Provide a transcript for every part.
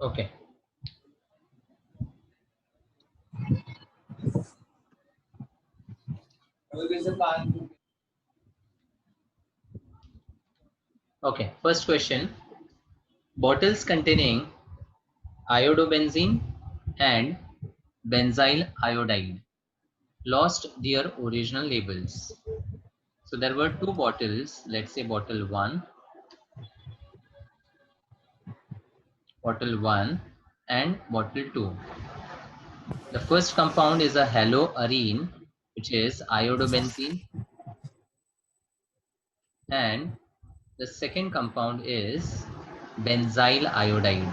Okay. Okay. First question. Bottles containing iodobenzene and benzyl iodide lost their original labels. So there were two bottles, let's say bottle 1 and bottle 2. The first compound is a haloarine, which is iodobenzene, and the second compound is benzyl iodide.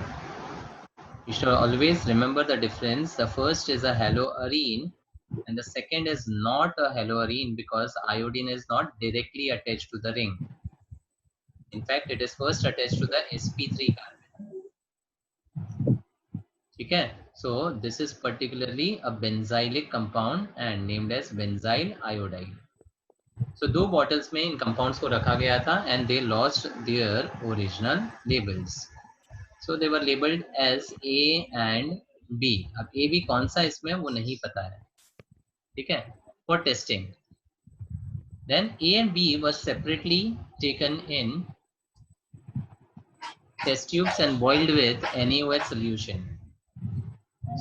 You should always remember the difference. The first is a haloarine and the second is not a haloarine because iodine is not directly attached to the ring. In fact, it is first attached to the sp3 carbon. Okay, so this is particularly a benzylic compound and named as benzyl iodide. So दो bottles में इन compounds को रखा गया था and they lost their original labels. So they were labeled as A and B. अब A B कौन सा इसमें वो नहीं पता है, ठीक है, for testing. Then A and B was separately taken in test tubes and boiled with NaOH solution.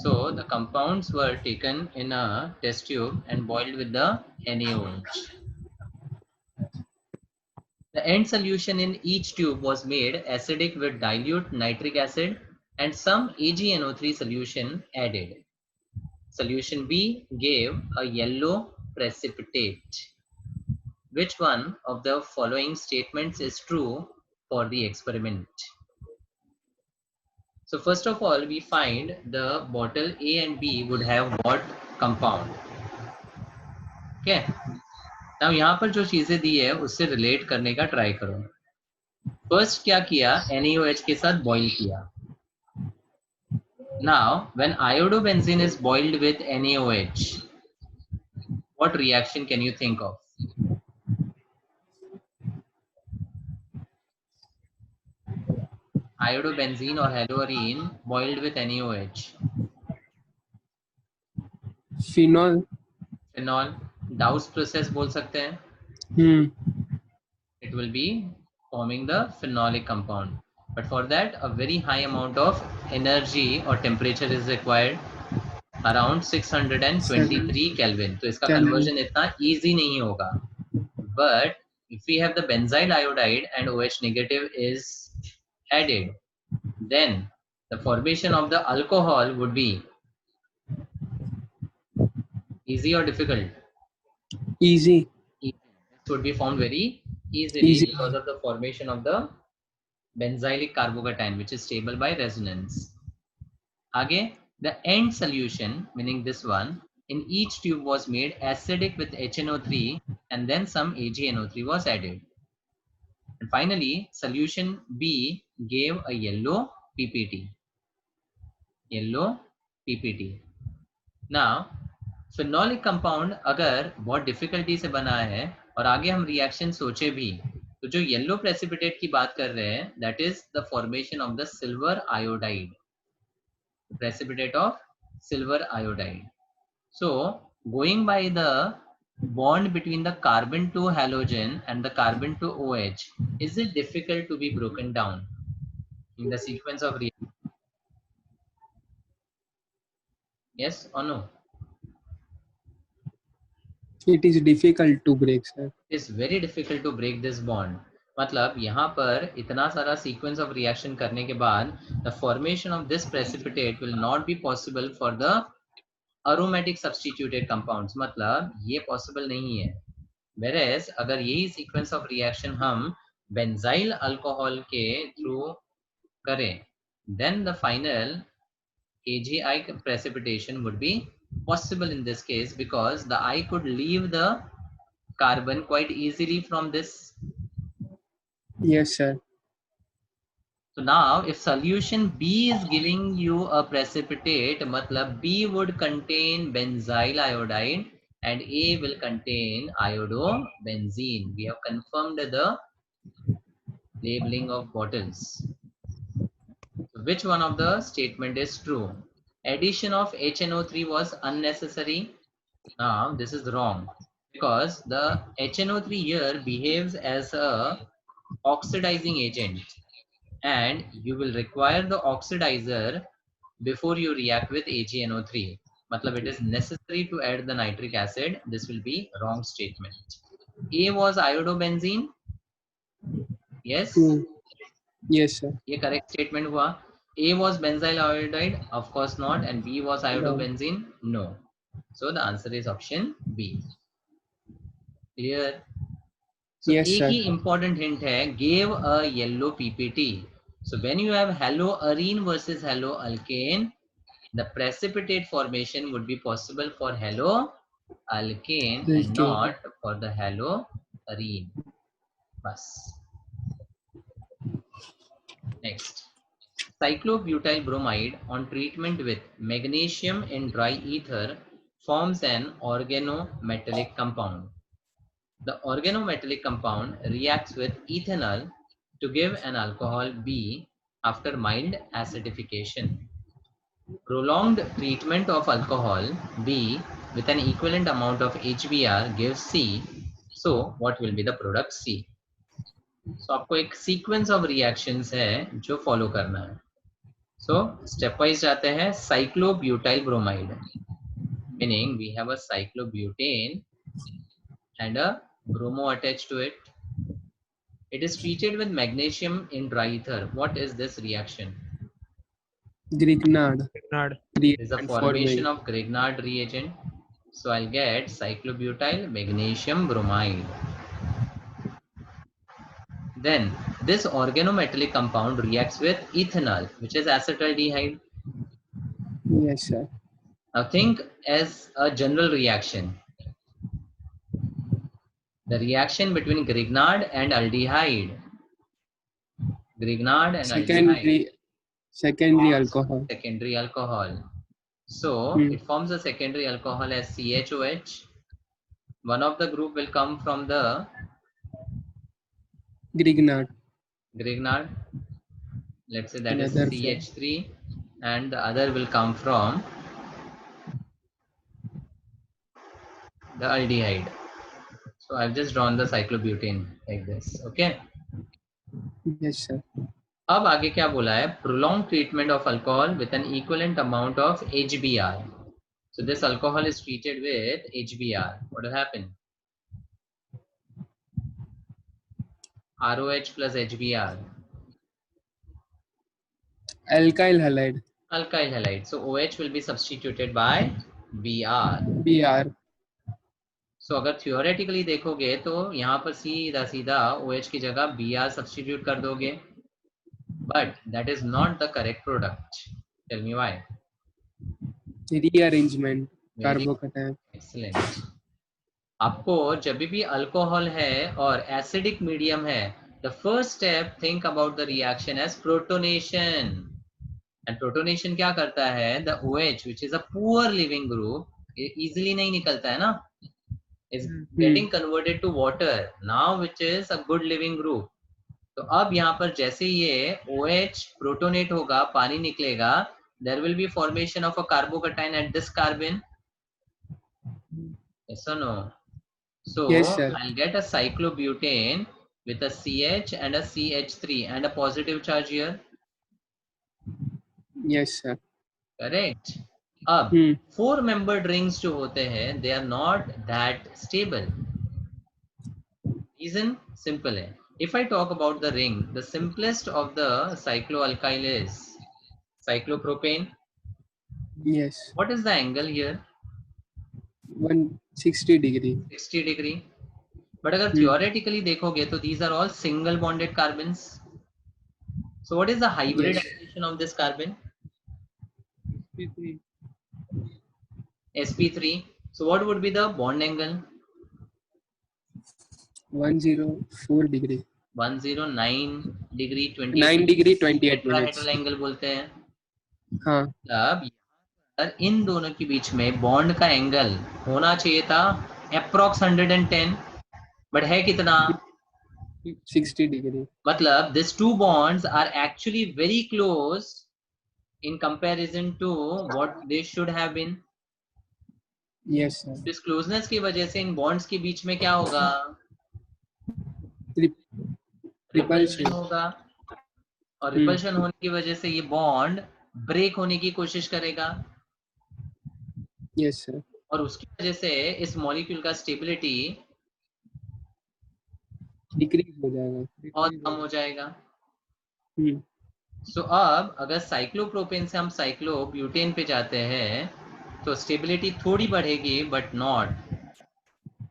So the compounds were taken in a test tube and boiled with the NaOH. The end solution in each tube was made acidic with dilute nitric acid and some AgNO3 solution added. Solution B gave a yellow precipitate. Which one of the following statements is true for the experiment? So first of all, we find the bottle A and B would have what compound? Okay. Now यहाँ पर जो चीजें दी है उससे relate करने का try करो. First क्या किया, NaOH के साथ बॉइल किया. Now when iodobenzene is boiled with NaOH, what reaction can you think of? Iodobenzene or haloarine boiled with NaOH. Phenol. Phenol. Dow's process बोल सकते हैं. It will be forming the phenolic compound. But for that, a very high amount of energy or temperature is required, around 623 Kelvin. तो इसका conversion इतना easy नहीं होगा. But if we have the benzyl iodide and OH negative is added, then the formation of the alcohol would be easy or difficult? Easy. This would be found very easily because of the formation of the benzylic carbocation, which is stable by resonance. Again, the end solution, meaning this one, in each tube was made acidic with HNO3 and then some AgNO3 was added. And finally, solution B gave a yellow PPT. Yellow PPT. Now, phenolic compound अगर बहुत difficulty से बना है और आगे हम reaction सोचे भी, तो जो येलो प्रेसिपिटेट की बात कर रहे हैं, that is the formation of the silver iodide, precipitate of silver iodide. So going by the bond between the carbon to halogen and the carbon to OH, is it difficult to be broken down in the sequence of reaction? Yes or no? It is difficult to break, sir. It is very difficult to break this bond. मतलब यहाँ पर इतना सारा sequence of reaction करने के बाद the formation of this precipitate will not be possible for the aromatic substituted compounds. मतलब ये possible नहीं है. Whereas अगर यही sequence of reaction हम benzyl alcohol के through करें, then the final AgI precipitation would be possible in this case because the I could leave the carbon quite easily from this. Yes, sir. So now if solution B is giving you a precipitate, matlab B would contain benzyl iodide and A will contain iodobenzene. We have confirmed the labeling of bottles. So which one of the statement is true? Addition of HNO3 was unnecessary. Now this is wrong because the HNO3 here behaves as a oxidizing agent and you will require the oxidizer before you react with AgNO3. Matlab it is necessary to add the nitric acid. This will be wrong statement. A was iodobenzene. Yes. True. Yes, sir. ये correct statement हुआ. A was benzyl iodide, of course not, and B was iodobenzene, no. So the answer is option B. Clear? So Yes, एक sir. ही important hint है, gave a yellow PPT. So when you have haloarine versus haloalkane, the precipitate formation would be possible for haloalkane and not for the haloarine. Bas. Next. Cyclobutyl bromide on treatment with magnesium in dry ether forms an organometallic compound. The organometallic compound reacts with ethanol to give an alcohol B after mild acidification. Prolonged treatment of alcohol B with an equivalent amount of HBr gives C. So what will be the product C? So आपको एक sequence of reactions है जो follow करना है. So step wise जाते हैं. Cyclobutyl bromide, meaning we have a cyclobutane and a bromo attached to it. It is treated with magnesium in dry ether. What is this reaction? Grignard. It is a formation of Grignard reagent. So I'll get cyclobutyl magnesium bromide. Then this organometallic compound reacts with ethanol, which is acetaldehyde. Yes, sir. Now think as a general reaction. The reaction between Grignard and aldehyde. Grignard and aldehyde. Secondary alcohol. Secondary alcohol. So it forms a secondary alcohol as CHOH. One of the group will come from the Grignard. Let's say that Another is CH3 and the other will come from the aldehyde. So I've just drawn the cyclobutane like this. Okay. Yes, sir. अब आगे क्या बोला है? Prolonged treatment of alcohol with an equivalent amount of HBr. So this alcohol is treated with HBr. What will happen? ROH plus HBr. Alkyl halide. Alkyl halide. So OH will be substituted by Br. Br. So अगर theoretically देखोगे तो यहाँ पर सीधा OH की जगह Br substitute कर दोगे. But that is not the correct product. Tell me why. Rearrangement. Carbocation. Excellent. आपको जब भी अल्कोहल है और एसिडिक मीडियम है, the first step think about the reaction as protonation. And protonation क्या करता है? The OH, which is a poor living group, easily नहीं निकलता है ना? Is getting converted to water now, which is a good living group. तो अब यहाँ पर जैसे ये OH protonate होगा, पानी निकलेगा, there will be formation of a carbocation at this carbon. Yes or no? So yes, sir. I'll get a cyclobutane with a CH and a CH3 and a positive charge here. Yes, sir. Correct. अब 4-membered rings जो होते हैं, they are not that stable. Reason simple है. If I talk about the ring, the simplest of the cycloalkyl is cyclopropane. Yes. What is the angle here? 160 degree. 60 degree. But अगर theoretically देखोगे तो these are all single bonded carbons. So what is the hybridization of this carbon? sp3. sp3. So what would be the bond angle? 104 degree. 109 degree 28. 9 degree 28 minutes. Tetrahedral angle बोलते हैं. हाँ. अब इन दोनों के बीच में बॉन्ड का एंगल होना चाहिए था अप्रॉक्स 110, बट है कितना? 60 degree. मतलब this two bonds are actually very close in comparison to what they should have been. Yes, sir. इस क्लोजनेस की वजह से इन बॉन्ड्स के बीच में क्या होगा? रिपल्शन होगा, और रिपल्शन होने की वजह से ये बॉन्ड ब्रेक होने की कोशिश करेगा. Yes, sir. और उसकी वजह से इस मॉलिक्यूल का स्टेबिलिटी डिक्रीज हो जाएगा. बहुत कम हो जाएगा. हम्म. सो अब अगर साइक्लोप्रोपेन से हम साइक्लोब्यूटेन पे जाते हैं तो स्टेबिलिटी थोड़ी बढ़ेगी, but not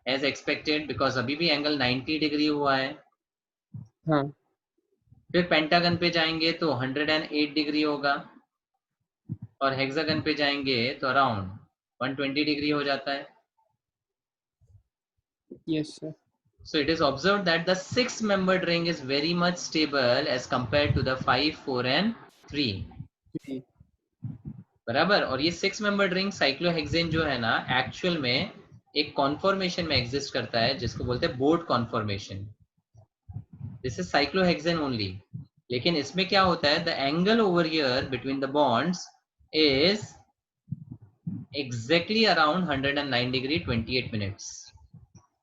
as expected, because अभी भी एंगल 90 डिग्री हुआ है. हाँ. फिर पेंटागन पे जाएंगे तो 108 डिग्री होगा, और हेक्सागन पे जाएंगे तो अराउंड 120 डिग्री हो जाता है. Yes, sir. So it is observed that the 6-membered ring is very much stable as compared to the 5, 4 and 3. बराबर. और ये 6-membered ring साइक्लोहेक्सेन जो है ना, एक्चुअल में एक कॉन्फॉर्मेशन में एग्जिस्ट करता है जिसको बोलते हैं boat conformation. This is cyclohexane only. लेकिन इसमें क्या होता है, the angle over here between the bonds is exactly around 109 degree 28 minutes.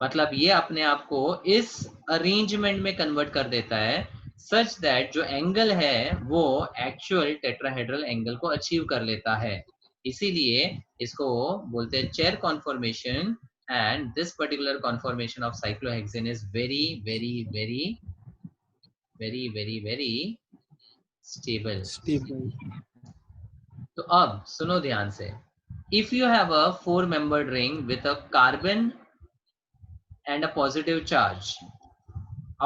मतलब ये अपने आप को इस अरेंजमेंट में कन्वर्ट कर देता है सच दैट जो एंगल है वो एक्चुअल टेट्राहेड्रल एंगल को अचीव कर लेता है. इसीलिए इसको बोलते हैं chair conformation. And this particular conformation of cyclohexane is very very very very very very stable. तो अब सुनो ध्यान से. If you have a 4-membered ring with a carbon and a positive charge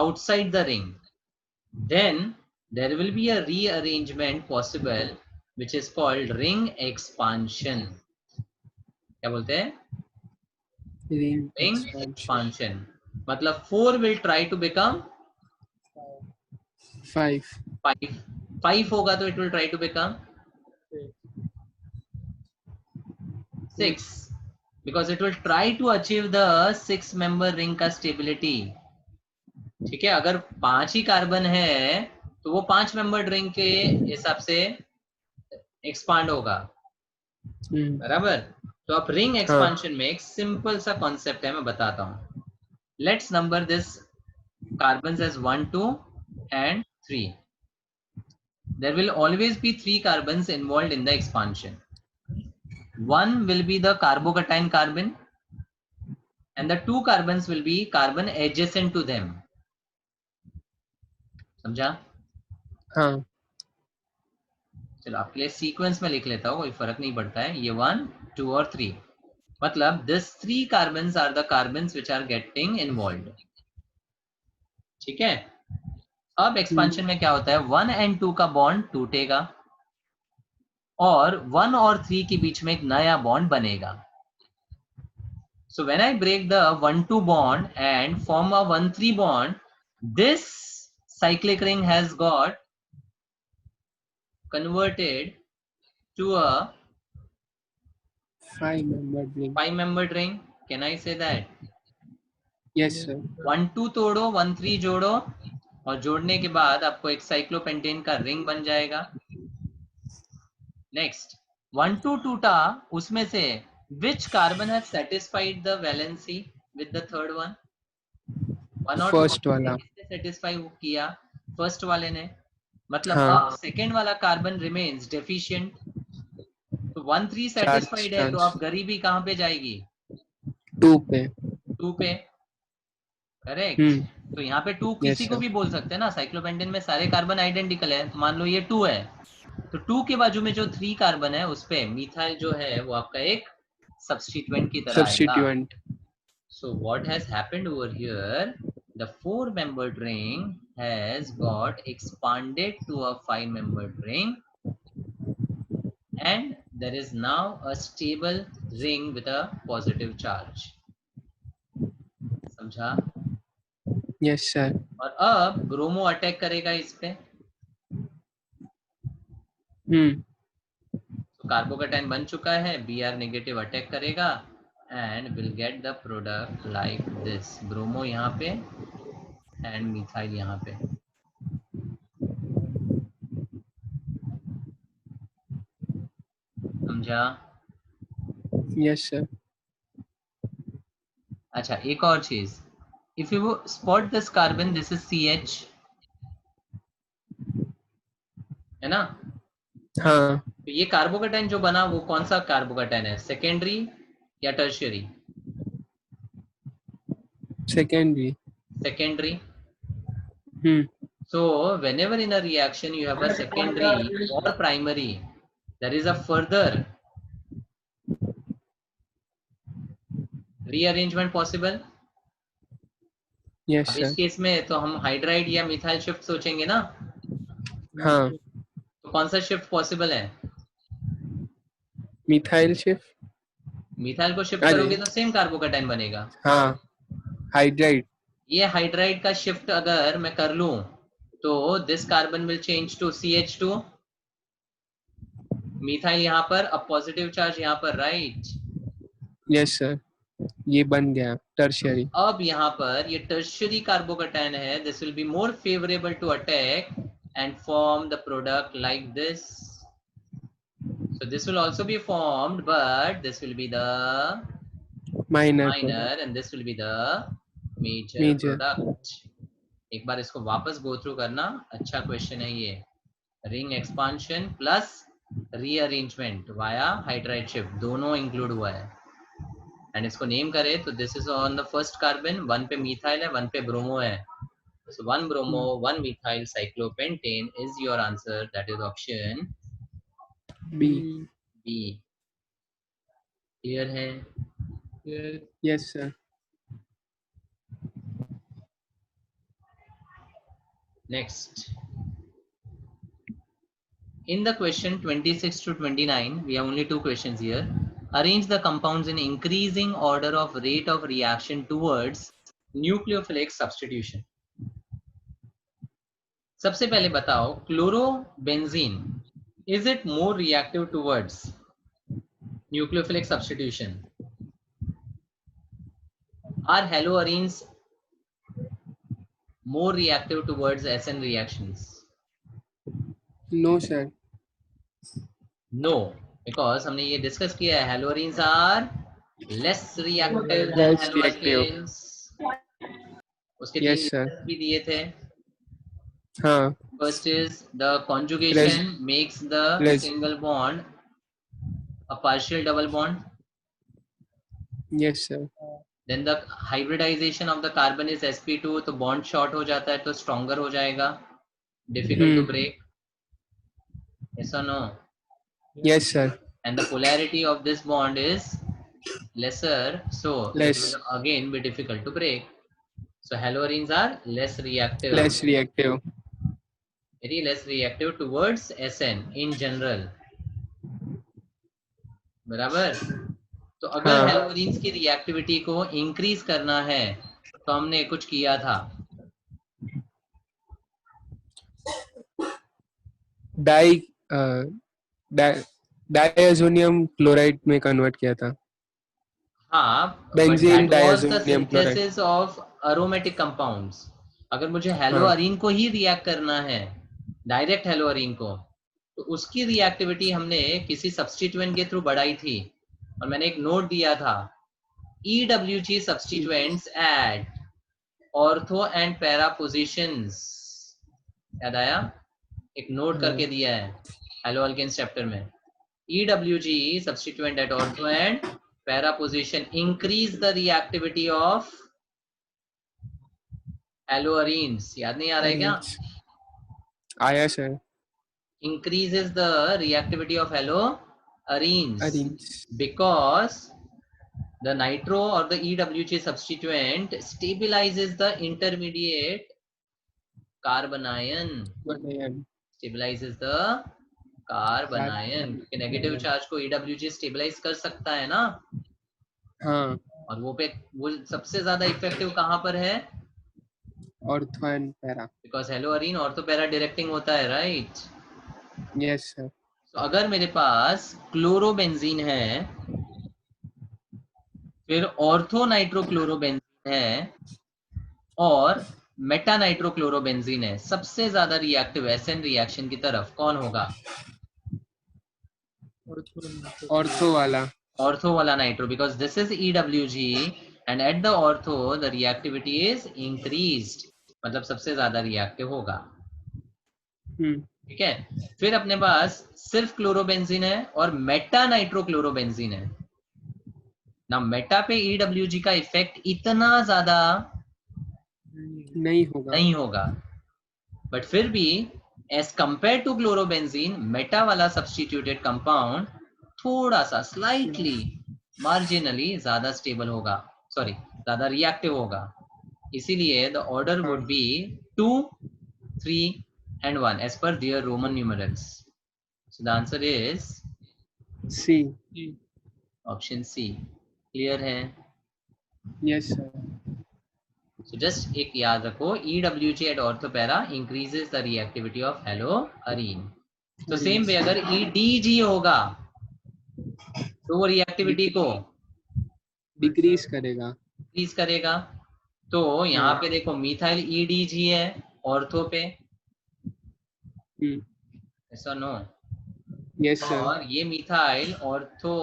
outside the ring, then there will be a rearrangement possible which is called ring expansion. क्या बोलते हैं? Ring expansion. मतलब 4 will try to become 5. 5 होगा तो it will try to become 6, because it will try to achieve the 6-member ring का stability. ठीक है. अगर 5 ही कार्बन है तो वो 5-membered ring के हिसाब से एक्सपांड होगा. बराबर. तो अब रिंग एक्सपांशन में एक सिंपल सा कॉन्सेप्ट है, मैं बताता हूं. Let's number this carbons as 1, 2 and 3. There will always be 3 carbons involved in the expansion. One will be the carbocation carbon and the 2 carbons will be carbon adjacent to them. समझा? हाँ. चलो आपके लिए sequence में लिख लेता हूँ, कोई फर्क नहीं पड़ता है. ये 1, 2 और 3. मतलब this 3 carbons are the carbons which are getting involved. ठीक है. अब एक्सपांशन में क्या होता है, 1 and 2 का बॉन्ड टूटेगा और 1 और 3 के बीच में एक नया बॉन्ड बनेगा. So when I break the 1-2 bond and form a 1-3 bond, this cyclic ring has got converted to a 5-membered ring. 5-membered ring. Can I say that? Yes, sir. 1-2 तोड़ो, 1-3 जोड़ो, और जोड़ने के बाद आपको एक साइक्लोपेंटेन का रिंग बन जाएगा. नेक्स्ट 1-2 टूटा, उसमें से which carbon has satisfied the valency with the third one? First वाला. किसने सेटिस्फाई किया? फर्स्ट वाले ने. मतलब अब सेकेंड वाला कार्बन रिमेन्स डेफिशिएंट. तो 1-3 सेटिस्फाइड है, तो अब गरीबी कहाँ पे जाएगी? 2 पे. करेक्ट. तो यहाँ पे 2 किसी को भी बोल सकते हैं ना. साइक्लोपेंटेन में सारे कार्बन आइडेंटिकल है, तो मान लो ये 2 है, तो 2 के बाजू में जो 3 कार्बन है उस पे मिथाइल जो है वो आपका एक सब्स्टिट्यूएंट की तरह आएगा. So what has happened over here, the 4-membered ring has got expanded to a 5-membered ring and there is now a stable ring with a positive charge. समझा? Yes, sir. और अब ब्रोमो अटैक करेगा इस पे. तो carbocation बन चुका है, Br नेगेटिव अटैक करेगा and will get the product like this. Bromo यहाँ पे and मिथाइल यहाँ पे. समझा? Yes, sir. अच्छा, एक और चीज, if you spot this carbon, this is CH, है ना? हाँ, तो ये कार्बोकेटाइन जो बना वो कौन सा कार्बोकेटाइन है, सेकेंडरी या tertiary? secondary. Secondary. Hmm. So whenever in a reaction you have a secondary or primary, there is a further rearrangement possible. Yes, अब इस sir. केस में तो हम हाइड्राइड या मिथाइल शिफ्ट सोचेंगे ना, हाँ, तो कौन सा शिफ्ट पॉसिबल है? methyl shift. मिथाइल को शिफ्ट अरे, करोगे तो सेम कार्बोकेटाइन बनेगा। हाँ, hydride. ये हाइड्राइड का शिफ्ट अगर मैं कर लूं तो this carbon will change to CH2, methyl यहाँ पर, अब पॉजिटिव चार्ज यहाँ पर, राइट? Yes, sir. ये बन गया tertiary. अब यहाँ पर ये टर्शियरी कार्बोकेटाइन है, this will be more favourable to attack and form the product like this. So this will also be formed, but this will be the Minor minor product. and this will be the major Major. product. एक बार इसको वापस go through करना, अच्छा question है ये. Ring expansion plus rearrangement via hydride shift दोनों include हुआ है. एंड इसको नेम करें तो this is on the first carbon, one पे मिथाइल है, वन पे ब्रोमो है. So 1 bromo, 1 methyl cyclopentane is your answer. That is option B. B. Clear है? Yes, sir. Next. In the question 26 to 29, we have only two questions here. Arrange the compounds in increasing order of rate of reaction towards nucleophilic substitution. सबसे पहले बताओ, chlorobenzene, is it more reactive towards nucleophilic substitution? Are haloarenes more reactive towards SN reactions? No, sir. No, because हमने ये discuss किया है, haloarenes are less reactive than Less reactive. haloalkanes. उसके Yes, तीन sir. reasons भी दिए थे. हाँ. First is the conjugation makes the Res- single bond a partial double bond. Yes, sir. Then the hybridization of the carbon is sp2, तो bond short हो जाता है तो stronger हो जाएगा, difficult to break. Yes or no? Yes, sir. And the polarity of this bond is lesser, so Less. it will again be difficult to break. So haloarenes are less reactive. Less reactive. Very less reactive towards SN in general. बराबर? तो अगर हाँ. हेलोअरीन्स की reactivity को increase करना है तो हमने कुछ किया था, डाइazonium क्लोराइड में कन्वर्ट किया था. हाँ, Benzene that was the diazonium chloride. synthesis of aromatic compounds. अगर मुझे हाँ. हेलोअरीन को ही रिएक्ट करना है, डायरेक्ट हेलोअरीन को, तो उसकी रिएक्टिविटी हमने किसी सब्स्टिट्यूएंट के थ्रू बढ़ाई थी, और मैंने एक नोट दिया था, EWG substituents at ortho and para positions. याद आया? एक नोट करके दिया है हेलोअल्केन्स चैप्टर में. EWG substituent at ortho and para position increase the reactivity of haloarenes. याद नहीं आ रहा है क्या? आया sir. Increases the reactivity of haloarenes Arenes. because the nitro or the EWG substituent stabilizes the intermediate carbanion. Stabilizes the कार्बनायन, क्योंकि negative charge को EWG stabilise कर सकता है ना. हाँ. और वो सबसे ज्यादा इफेक्टिव कहाँ पर है? Ortho and para. Because haloarene ortho para directing होता है, राइट? Yes sir. तो अगर मेरे पास क्लोरोबेंजीन है, फिर ऑर्थो नाइट्रोक्लोरोबेंजीन है और मेटा नाइट्रोक्लोरोबेंजीन है, सबसे ज्यादा रिएक्टिव एसएन रिएक्शन की तरफ कौन होगा? ऑर्थो वाला। Ortho wala nitro, because this is EWG and at the ortho the reactivity is increased, मतलब सबसे ज्यादा रिएक्टिव होगा। ठीक है, फिर अपने पास सिर्फ क्लोरोबेंजीन है और मेटा नाइट्रोक्लोरोबेंजीन है ना। मेटा पे EWG का इफेक्ट इतना ज्यादा नहीं होगा, बट फिर भी as compare to chlorobenzene meta वाला सब्स्टिट्यूटेड कंपाउंड थोड़ा सा स्लाइटली मार्जिनली ज्यादा स्टेबल होगा, सॉरी ज्यादा रिएक्टिव होगा। इसीलिए the order would be 2, 3 and 1 as per their Roman numerals. So the answer is C. option C. Clear है? Yes sir. So just एक याद रखो, EWG at orthopara increases the reactivity of haloarine. तो same way अगर EDG होगा तो वो reactivity को डिक्रीज करेगा। तो यहाँ पे देखो मिथाइल EDG है ऑर्थो पे, ऐसा नो? Yes sir. और ये मिथाइल ऑर्थो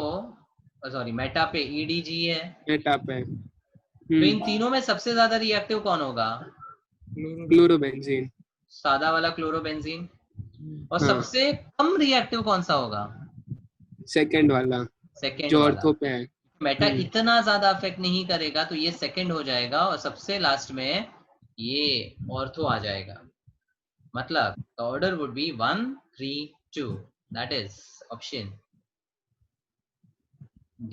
सॉरी मेटा पे EDG है। मेटा पे तो इन तीनों में सबसे ज्यादा रिएक्टिव कौन होगा? क्लोरोबेंजीन, सादा वाला क्लोरोबेंजीन। और सबसे कम रिएक्टिव कौन सा होगा? सेकंड वाला, सेकंड जो वाला। ऑर्थो पे है। मेटा इतना ज्यादा अफेक्ट नहीं करेगा तो ये सेकंड हो जाएगा और सबसे लास्ट में ये ऑर्थो आ जाएगा। मतलब the order would be 1, 3, 2. That is option D.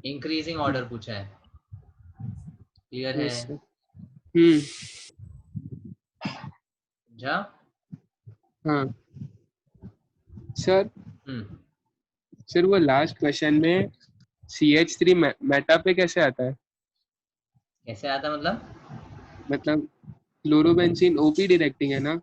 Increasing order पूछा है। क्लियर है? समझा? हाँ सर। सर वो लास्ट क्वेश्चन में CH3 मेटा पे कैसे आता है? कैसे आता है मतलब क्लोरोबेंजीन OP डायरेक्टिंग है ना?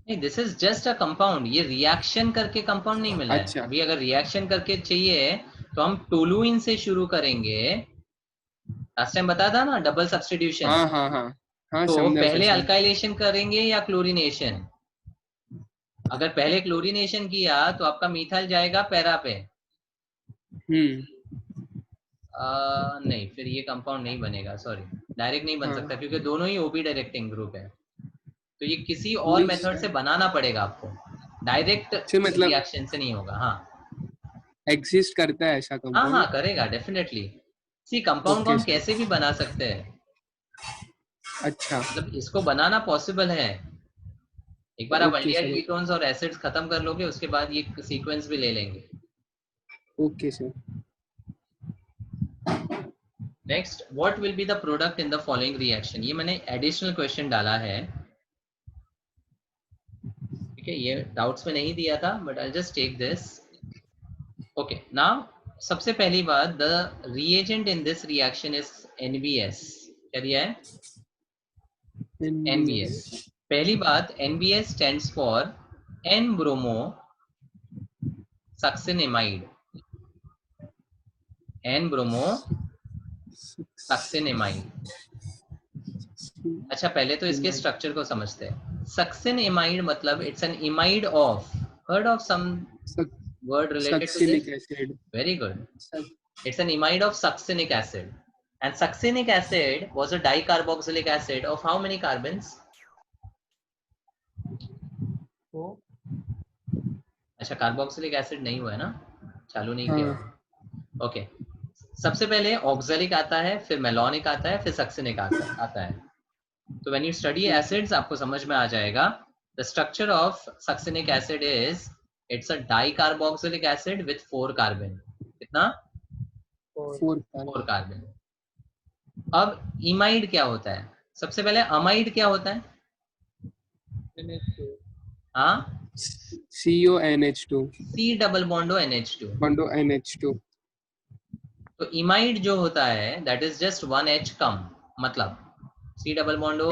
नहीं, this is just a compound. ये रिएक्शन करके कंपाउंड नहीं मिला है। अभी अगर रिएक्शन करके चाहिए तो हम टोलुइन से शुरू करेंगे। लास्ट टाइम बताया था ना, डबल सब्स्टिट्यूशन। हाँ, तो पहले अल्काइलेशन करेंगे या क्लोरीनेशन? अगर पहले क्लोरीनेशन किया तो आपका मिथाइल जाएगा पैरा पे। नहीं, फिर ये कंपाउंड नहीं बनेगा, सॉरी डायरेक्ट नहीं बन सकता क्योंकि दोनों ही ओपी डायरेक्टिंग ग्रुप है। तो ये किसी और मेथड से बनाना पड़ेगा आपको, डायरेक्ट रिएक्शन से नहीं होगा। हाँ, एग्जिस्ट करता है ऐसा कंपाउंड? हाँ करेगा डेफिनेटली। सी कंपाउंड को हम कैसे भी बना सकते हैं। अच्छा, मतलब इसको बनाना पॉसिबल है। एक बार आप अल्डिहाइड कीटोन्स और एसिड्स खत्म कर लोगे उसके बाद ये सीक्वेंस भी ले लेंगे। Okay sir. Next, what will be the product in the following reaction? ये मैंने एडिशनल क्वेश्चन डाला है, ठीक है, ये डाउट्स में नहीं दिया था but I just take this. Okay, now सबसे पहली बात, the reagent in this reaction is NBS। क्या दिया है? NBS। पहली बात, NBS stands for N bromo succinimide. N bromo succinimide. अच्छा, पहले तो इसके स्ट्रक्चर को समझते हैं। सक्सिनेमाइड मतलब it's an imide of, heard of some word related to this? Acid. Very good. It's an imide of succinic acid. And succinic acid was a dicarboxylic acid of how many carbons? अच्छा, carboxylic acid नहीं हुआ है ना, चालू नहीं किया। Okay, सबसे पहले ऑक्सैलिक आता है, फिर मेलोनिक आता है, फिर सक्सिनिक आता है। तो व्हेन यू स्टडी एसिड्स आपको समझ में आ जाएगा। The structure of succinic acid is it's a dicarboxylic acid with 4 carbon. कितना? 4 कार्बन। अब इमाइड क्या होता है? सबसे पहले अमाइड क्या होता है? हाँ, CONH2, C डबल बॉन्डो NH2। तो इमाइड जो होता है दैट इज जस्ट 1 H कम, मतलब C डबल बॉन्डो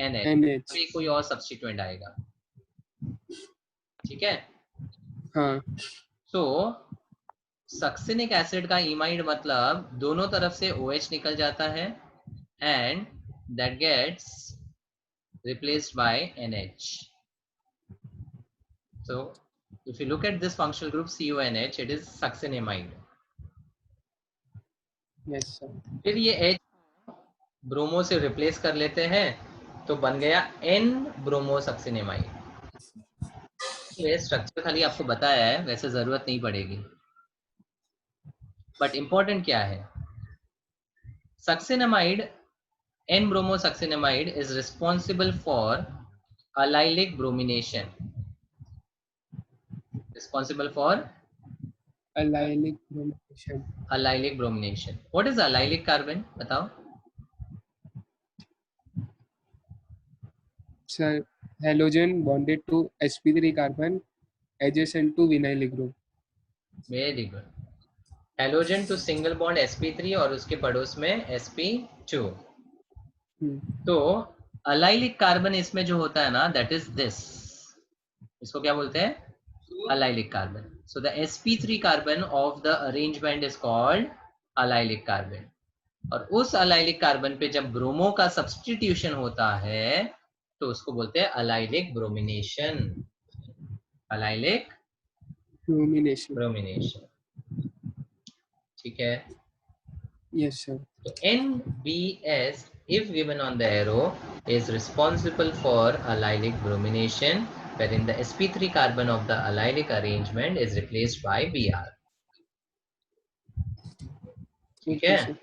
NH, कोई और सब्स्टिट्यूएंट आएगा, ठीक है। हाँ। सो सक्सिनिक एसिड का इमाइड मतलब दोनों तरफ से OH निकल जाता है and that gets replaced by NH। So If you look at this functional group CONH, it is succinamide. Yes sir. फिर ये H ब्रोमो से रिप्लेस कर लेते हैं तो बन गया N ब्रोमो सक्सिनेमाइड। ये स्ट्रक्चर खाली आपको बताया है, वैसे जरूरत नहीं पड़ेगी, बट इंपॉर्टेंट क्या है, succinimide N bromo succinimide is responsible for allylic bromination. Responsible for Allylic bromination. allylic bromination. What is allylic carbon? बताओ। Sir, halogen bonded to sp3 carbon adjacent to vinyl group. Very good. Halogen to single bond sp3 और उसके पड़ोस में sp2. तो allylic carbon इसमें जो होता है ना, that is this. इसको क्या बोलते हैं? Allylic carbon. So the sp3 carbon of the arrangement is called allylic carbon. और उस allylic carbon पे जब ब्रोमो का substitution होता है तो उसको बोलते हैं allylic bromination. Allylic bromination. ठीक है? Yes sir. So NBS, if given on the arrow, is responsible for allylic bromination, wherein the sp3 carbon of the allylic arrangement is replaced by Br. ठीक है?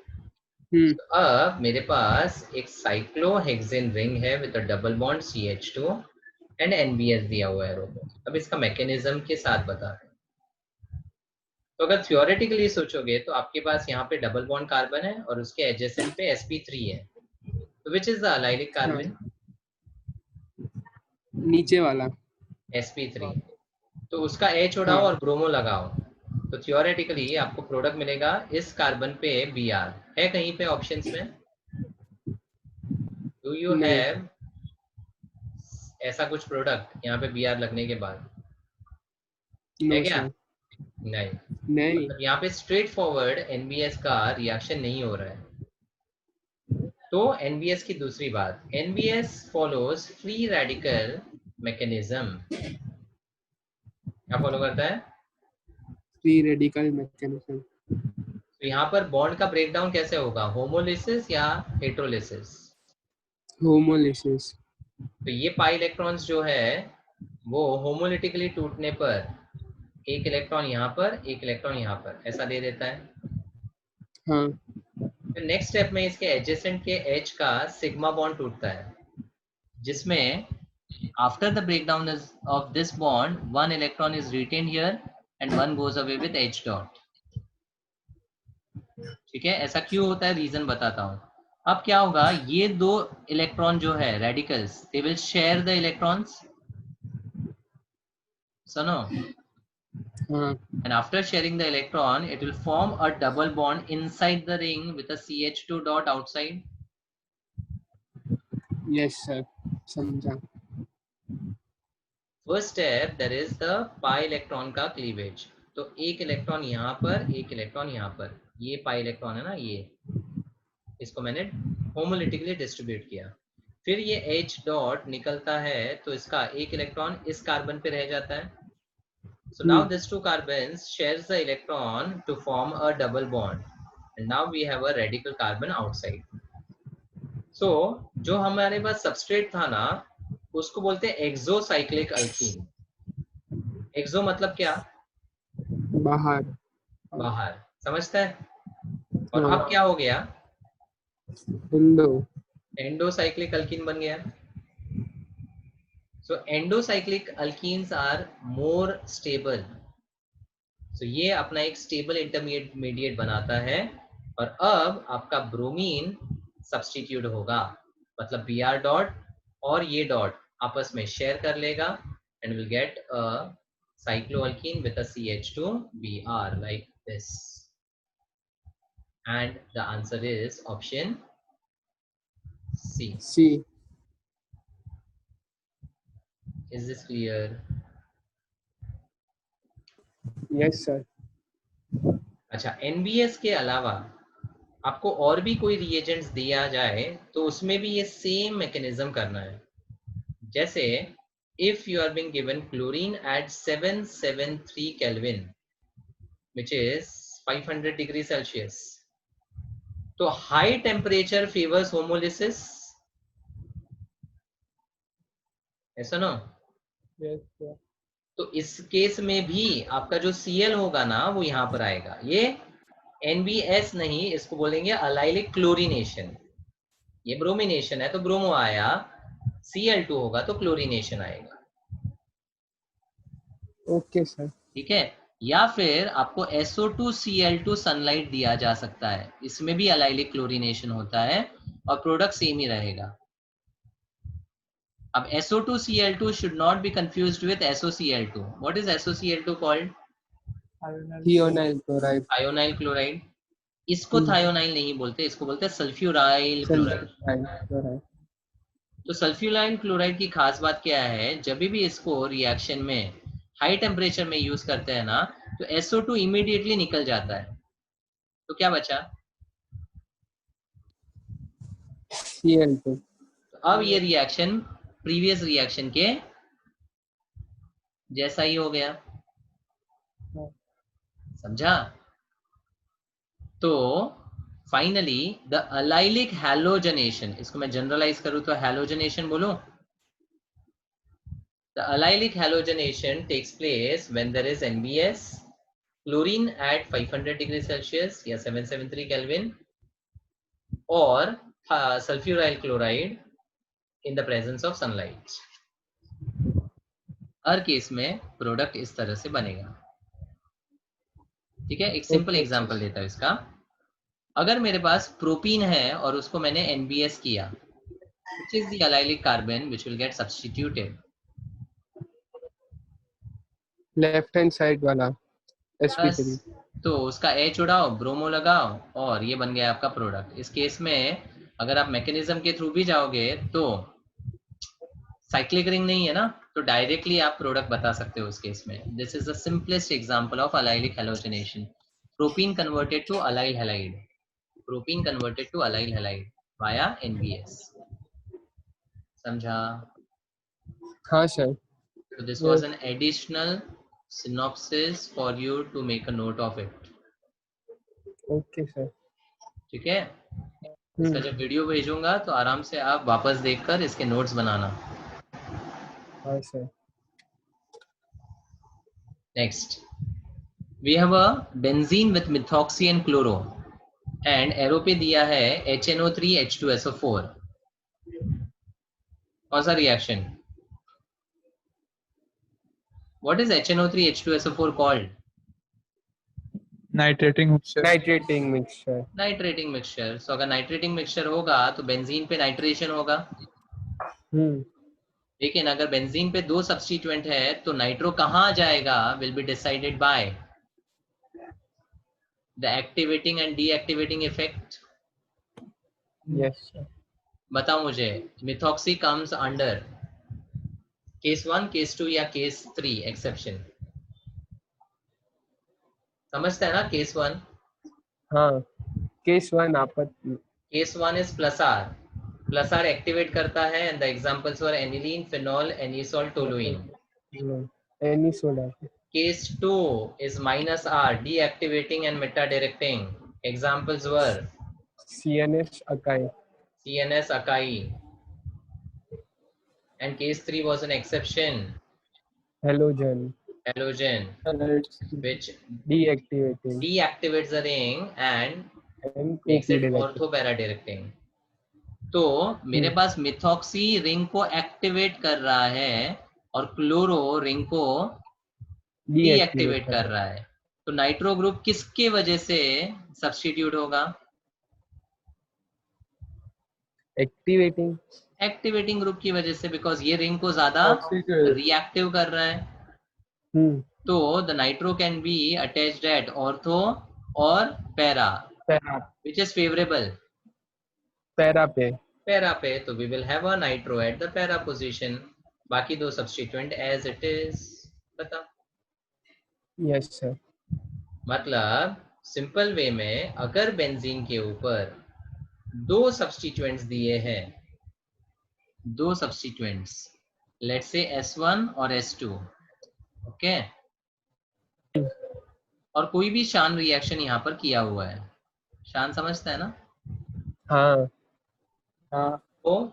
तो अब मेरे पास एक साइक्लोहेक्सेन रिंग है with a double bond CH2 and NBS दिया हुआ है एरो पे। अब इसका मैकेनिज्म के साथ बता रहे हैं। तो अगर थियोरेटिकली सोचोगे तो आपके पास यहाँ पे डबल बॉन्ड कार्बन है और उसके एडजेसेंट पे sp3 है, तो which is the allylic carbon? नीचे वाला sp3। तो उसका H उड़ाओ और ब्रोमो लगाओ तो थियोरेटिकली आपको प्रोडक्ट मिलेगा इस कार्बन पे Br। है कहीं पे ऑप्शंस में? डू यू हैव ऐसा कुछ प्रोडक्ट यहाँ पे Br लगने के बाद? है क्या? नहीं। मतलब यहाँ पे स्ट्रेट फॉरवर्ड NBS का रिएक्शन नहीं हो रहा है। तो NBS की दूसरी बात, NBS follows free radical mechanism. क्या फॉलो करता है? Free radical mechanism. तो यहाँ पर बॉन्ड का ब्रेकडाउन कैसे होगा, होमोलिसिस या हेट्रोलिसिस? होमोलिसिस। तो ये पाई इलेक्ट्रॉन्स जो है वो होमोलिटिकली टूटने पर एक इलेक्ट्रॉन यहाँ पर, एक इलेक्ट्रॉन यहाँ पर, ऐसा दे देता है। हाँ। फिर नेक्स्ट स्टेप में इसके एडजेसेंट के H का सिग्मा बॉन्ड टूटता है, जिसमें after the breakdown of this bond one electron is retain here and one goes away with H dot. ठीक है? ऐसा क्यों होता है, रीजन बताता हूँ। अब क्या होगा, ये दो इलेक्ट्रॉन जो है radicals, they will share the electrons. सुनो। And after sharing the electron, it will form a double bond inside the ring with a CH2 dot outside. Yes sir, समझा। First step, there is the pi electron का cleavage. तो एक electron यहाँ पर, एक electron यहाँ पर, ये पाई इलेक्ट्रॉन है ना, ये इसको मैंने होमोलिटिकली डिस्ट्रीब्यूट किया। फिर ये H डॉट निकलता है तो इसका एक इलेक्ट्रॉन इस कार्बन पे रह जाता है। So now these two carbons shares the electron to form a double bond, and now we have a radical carbon outside. So जो हमारे पास सबस्ट्रेट था ना, उसको बोलते हैं एक्सोसाइक्लिक अल्कीन। एक्सो मतलब क्या? बाहर। बाहर, समझता है? और अब क्या हो गया? एंडोसाइक्लिक अल्कीन बन गया। So endocyclic alkenes are more stable. So ये अपना एक स्टेबल इंटरमीडिएट बनाता है और अब आपका ब्रोमीन सब्स्टिट्यूट होगा, मतलब Br डॉट और ये डॉट आपस में शेयर कर लेगा and will get a cycloalkene with a CH2Br like this. And the answer is option C. C. Is this clear? Yes sir. अच्छा, NBS के अलावा आपको और भी कोई रिएजेंट्स दिया जाए तो उसमें भी ये सेम मैकेनिज्म करना है। जैसे if you are being given chlorine at 773 Kelvin, which is 500 degrees Celsius, तो हाई टेम्परेचर फेवर्स होमोलिसिस, ऐसा ना? Yes, sir. तो इस केस में भी आपका जो Cl होगा ना वो यहाँ पर आएगा, ये NBS नहीं, इसको बोलेंगे अलाइलिक क्लोरिनेशन। ये ब्रोमिनेशन है तो ब्रोमो आया, Cl2 होगा तो क्लोरिनेशन आएगा। Okay, sir. ठीक है, या फिर आपको SO2Cl2 सनलाइट दिया जा सकता है, इसमें भी अलाइलिक क्लोरिनेशन होता है और प्रोडक्ट सेम ही रहेगा। अब SO2Cl2 should not be confused with SOCl2. What is SOCl2 called? Thionyl chloride. Thionyl chloride. इसको thionyl नहीं बोलते, इसको बोलते हैं सल्फ्यूराइल क्लोराइड। Sulfur chloride. तो सल्फ्यूराइल क्लोराइड की खास बात क्या है, जब भी इसको रिएक्शन में हाई टेम्परेचर में यूज करते हैं ना तो SO2 इमीडिएटली निकल जाता है, तो क्या बचा? Cl2. तो अब ये रिएक्शन प्रीवियस रिएक्शन के जैसा ही हो गया, समझा? तो फाइनली द अलाइलिक हैलोजनेशन, इसको मैं जनरलाइज करूं तो हैलोजनेशन बोलूं। The allylic halogenation takes place when there is NBS, chlorine at 500 degrees Celsius या 773 Kelvin, और sulfuryl chloride in the presence of sunlight. Her case में प्रोडक्ट इस तरह से बनेगा। ठीक है, एक सिंपल एग्जांपल देता हूं इसका। अगर मेरे पास प्रोपीन है और उसको मैंने NBS किया, which is the allylic carbon which will get substituted. Left hand side वाला sp3. तो उसका H उड़ाओ, ब्रोमो लगाओ और ये बन गया आपका प्रोडक्ट। इस केस में अगर आप मैकेनिज्म के थ्रू भी जाओगे तो साइक्लिक रिंग नहीं है ना, तो डायरेक्टली आप प्रोडक्ट बता सकते हो उस केस में। This is the simplest example of allylic halogenation. Propene converted to allyl halide, propene converted to allyl halide via NBS। समझा? हाँ sir. So this was an additional synopsis for you to make a note of it. Okay sir. ठीक है, इसका जब video भेजूंगा तो आराम से आप वापस देखकर इसके नोट्स बनाना। हाँ sir. Next we have a benzene with methoxy and chloro and arrow पे दिया है HNO3H2SO4। कौन सा reaction? What is HNO3H2SO4 called? Nitrating mixture. Nitrating mixture. Nitrating mixture. So अगर नाइट्रेटिंग मिक्सचर होगा तो बेंजीन पे नाइट्रेशन होगा। लेकिन अगर बेंजीन पे दो सब्स्टिट्यूएंट है तो नाइट्रो कहाँ जाएगा will be decided by the activating and deactivating effect. Yes sir. बताओ मुझे, methoxy comes under case 1, case 2 या केस 3 एक्सेप्शन? समझता है ना? केस 1, हाँ केस 1 आपत. Case 1 is plus R activate करता है and the examples were aniline, phenol, anisole, toluene. Anisole. Case 2 is minus R, deactivating and meta directing. Examples were CNS Akai. CNS Akai. And case 3 was an exception. Halogen. Halogen, which deactivates the ring and makes it ortho-para directing. तो मेरे पास methoxy ring को activate कर रहा है और chloro ring को deactivate कर रहा है, तो नाइट्रो ग्रुप किसके वजह से सब्स्टिट्यूट होगा? एक्टिवेटिंग ग्रुप की वजह से, बिकॉज ये रिंग को ज्यादा रिएक्टिव कर रहा है। तो the nitro can be attached at ortho और para, which is favorable para पे, तो we will have a nitro at the para position, बाकी दो सब्स्टिट्यूएंट एज इट इज। बता। Yes sir. मतलब सिंपल वे में अगर बेंजीन के ऊपर दो सब्स्टिट्यूएंट्स दिए हैं, दो सब्स्टिट्यूएंट्स, लेट्स से S1 और S2, ओके। और कोई भी शान रिएक्शन यहाँ पर किया हुआ है, शान समझता है ना? हाँ हाँ तो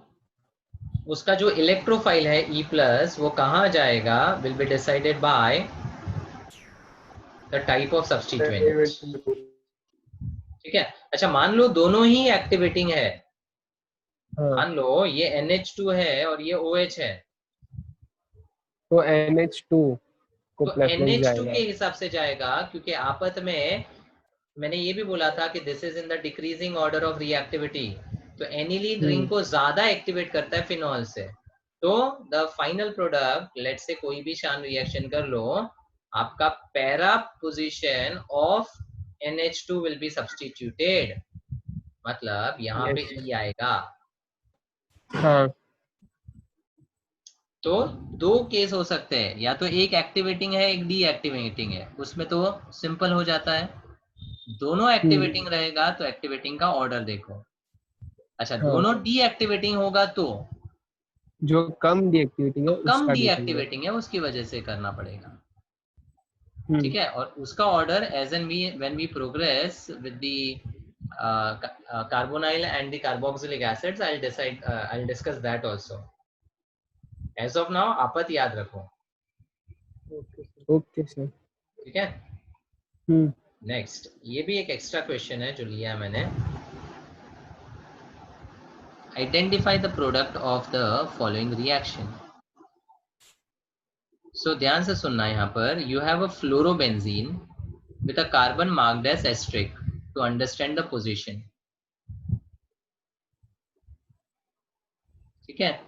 उसका जो इलेक्ट्रोफाइल है E+, वो कहाँ जाएगा, will be decided by the type of substituent. ठीक है। अच्छा, मान लो दोनों ही एक्टिवेटिंग है, हाँ, मान लो ये NH2 है और ये OH है, तो NH2 को तो प्रेफरेंस NH2 जाएगा। के हिसाब से जाएगा, क्योंकि आपस में मैंने ये भी बोला था कि this is in the decreasing order of reactivity, तो एनिलीन रिंग को ज्यादा एक्टिवेट करता है फिनॉल से। तो द फाइनल प्रोडक्ट, लेट से कोई भी शान रिएक्शन कर लो, आपका para position of NH2 will be substituted, मतलब यहाँ पे यस। E आएगा। हाँ। तो दो केस हो सकते हैं, या तो एक एक्टिवेटिंग है एक डीएक्टिवेटिंग है, उसमें तो सिंपल हो जाता है। दोनों एक्टिवेटिंग रहेगा तो एक्टिवेटिंग का ऑर्डर देखो। अच्छा, हाँ, दोनों डीएक्टिवेटिंग होगा जो कम डीएक्टिविटी तो है कम उसका देखेंगे। डीएक्टिवेटिंग है उसकी वजह से करना पड़ेगा। ठीक हम्म। है, और उसका order as and we when we progress with the carbonyl and the carboxylic acids, I'll discuss that also. As of now आपत याद रखो। Okay sir. ठीक है। हम्म। नेक्स्ट, ये भी एक एक्स्ट्रा क्वेश्चन है जो लिया है मैंने। Identify the product of the following reaction. So ध्यान से सुनना, यहाँ पर you have a fluorobenzene with a carbon marked as asterisk to understand the position. ठीक है,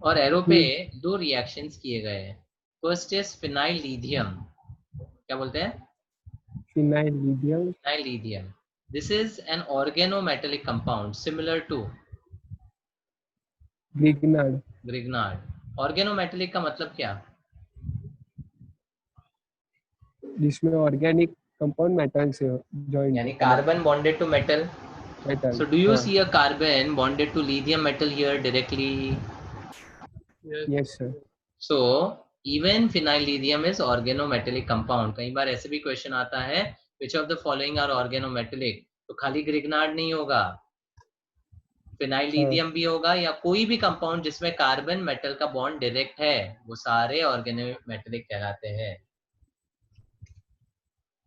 और एरो पे दो रिएक्शंस किए गए हैं। फर्स्ट इज फिनाइल लिथियम, क्या बोलते हैं, phenyl lithium. Phenyl lithium. This is an organometallic compound similar to Grignard. Grignard. Organometallic का मतलब क्या? जिसमें ऑर्गेनिक कंपाउंड मेटल से जॉइंट यानी है, carbon bonded to metal. Metal. So do you हाँ। see a carbon bonded to lithium metal here directly? Yes sir. So even phenyl lithium is organometallic compound. कई बार ऐसे भी क्वेश्चन आता है, which of the following are organometallic? तो खाली Grignard नहीं होगा, फिनाइल हाँ। लिथियम भी होगा, या कोई भी कंपाउंड जिसमें कार्बन मेटल का बॉन्ड डायरेक्ट है, वो सारे ऑर्गेनोमेटेलिक कहलाते हैं।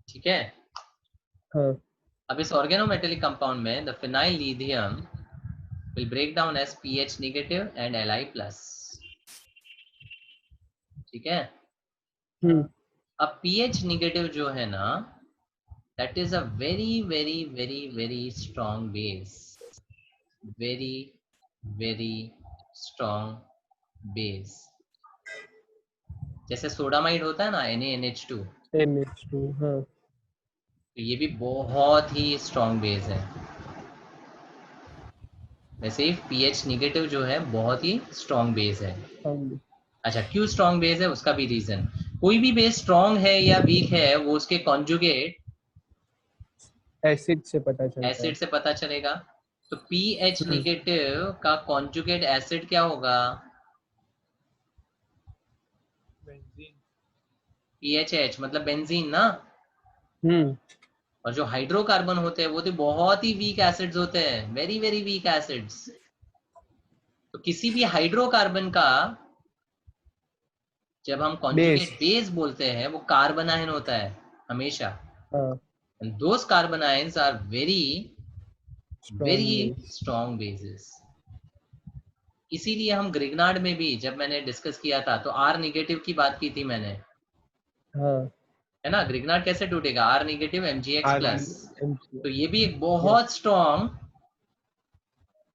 ठीक है। हाँ। अब इस ऑर्गेनोमेटेलिक कंपाउंड में the phenyl lithium will break down as pH negative and Li plus। ठीक है। हम्म। अब pH negative जो है ना, that is a very very very very strong base, very very strong base। जैसे सोडामाइड होता है ना, NaNH2, NH2। हाँ। तो ये भी बहुत ही स्ट्रॉन्ग बेस है। वैसे ही pH नेगेटिव जो है बहुत ही स्ट्रॉन्ग बेस है। हम अच्छा, क्यों स्ट्रॉन्ग बेस है उसका भी रीजन, कोई भी बेस स्ट्रॉन्ग है या वीक है वो उसके कॉन्जुगेट एसिड से पता चलता है। एसिड से पता चलेगा। तो pH नेगेटिव का कॉन्जुगेट एसिड क्या होगा? PHH मतलब बेंजीन ना। हम्म। और जो हाइड्रोकार्बन होते हैं वो तो बहुत ही वीक एसिड्स होते हैं, वेरी वेरी वीक एसिड्स। तो किसी भी हाइड्रोकार्बन का जब हम बेस। कॉन्जुगेट बेस बोलते हैं वो कार्बन आयन होता है हमेशा। हाँ। And those carbon ions are very strong very base. Strong bases. इसीलिए हम ग्रिग्नार्ड में भी जब मैंने डिस्कस किया था तो आर निगेटिव की बात की थी मैंने, हाँ। है ना। ग्रिग्नार्ड कैसे टूटेगा, R negative MgX R plus. NH2। तो ये भी एक यस। बहुत स्ट्रॉन्ग